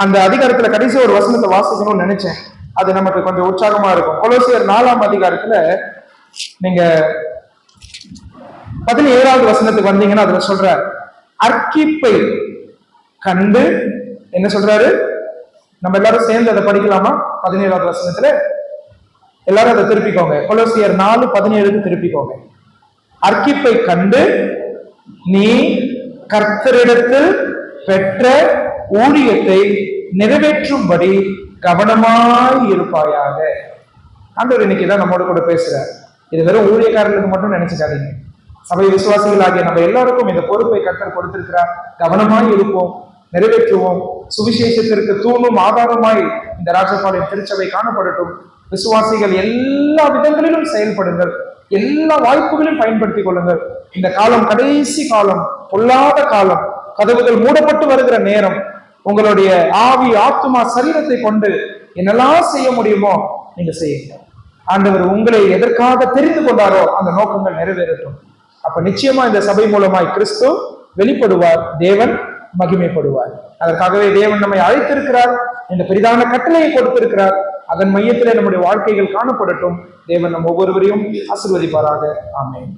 அந்த அதிகாரத்துல கடைசி ஒரு வசனத்தை வாசிக்கணும்னு நினைச்சேன். அது நமக்கு கொஞ்சம் உற்சாகமா இருக்கும். கொலோசியர் 4ஆம் அதிகாரத்துல நீங்க 17வது வசனத்துக்கு வந்தீங்கன்னா அதுல சொல்றார், அர்க்கிப்பை கண்டு என்ன சொல்றாரு? நம்ம எல்லாரும் சேர்ந்து அதை படிக்கலாமா? 17வது வசனத்துல எல்லாரும் அதை திருப்பிக்கோங்க. கொலோசியர் 4:17 திருப்பிக்கோங்க. அர்க்கிப்பை கண்டு நீ கர்த்தரிடத்தில் பெற்ற ஊழியத்தை நிறைவேற்றும்படி கவனமாய் இருப்பாயாக. ஆண்டவர் இன்னைக்கு தான் நம்மோட கூட பேசுறார். இது வெறும் ஊழியக்காரர்களுக்கு மட்டும் நினைச்சுக்காதீங்க. சபை விசுவாசிகளாகிய நம்ம எல்லாருக்கும் இந்த பொறுப்பை கர்த்தர் கொடுத்திருக்கிறார். கவனமாய் இருப்போம், நிறைவேற்றுவோம். சுவிசேஷத்திற்கு தூணும் ஆதாரமாய் இந்த ராஜபாளையம் திருச்சபை காணப்படட்டும். விசுவாசிகள் எல்லா விதங்களிலும் செயல்படுங்கள், எல்லா வாய்ப்புகளையும் பயன்படுத்திக் கொள்ளுங்கள். இந்த காலம் கடைசி காலம், பொல்லாத காலம், கதவுகள் மூடப்பட்டு வருகிற நேரம். உங்களுடைய ஆவி, ஆத்துமா, சரீரத்தை கொண்டு என்னெல்லாம் செய்ய முடியுமோ நீங்க செய்யுங்க. ஆண்டவர் உங்களை எதற்காக தெரிந்து கொண்டாரோ அந்த நோக்கங்கள் நிறைவேறட்டும். அப்ப நிச்சயமா இந்த சபை மூலமாய் கிறிஸ்து வெளிப்படுவார், தேவன் மகிமைப்படுவார். அதற்காகவே தேவன் நம்மை அழைத்திருக்கிறார், இந்த பெரிதான கட்டளையை கொடுத்திருக்கிறார். அதன் மையத்திலே நம்முடைய வாழ்க்கைகள் காணப்படட்டும். தேவன் நம் ஒவ்வொருவரையும் ஆசீர்வதிப்பாராக. ஆமென்.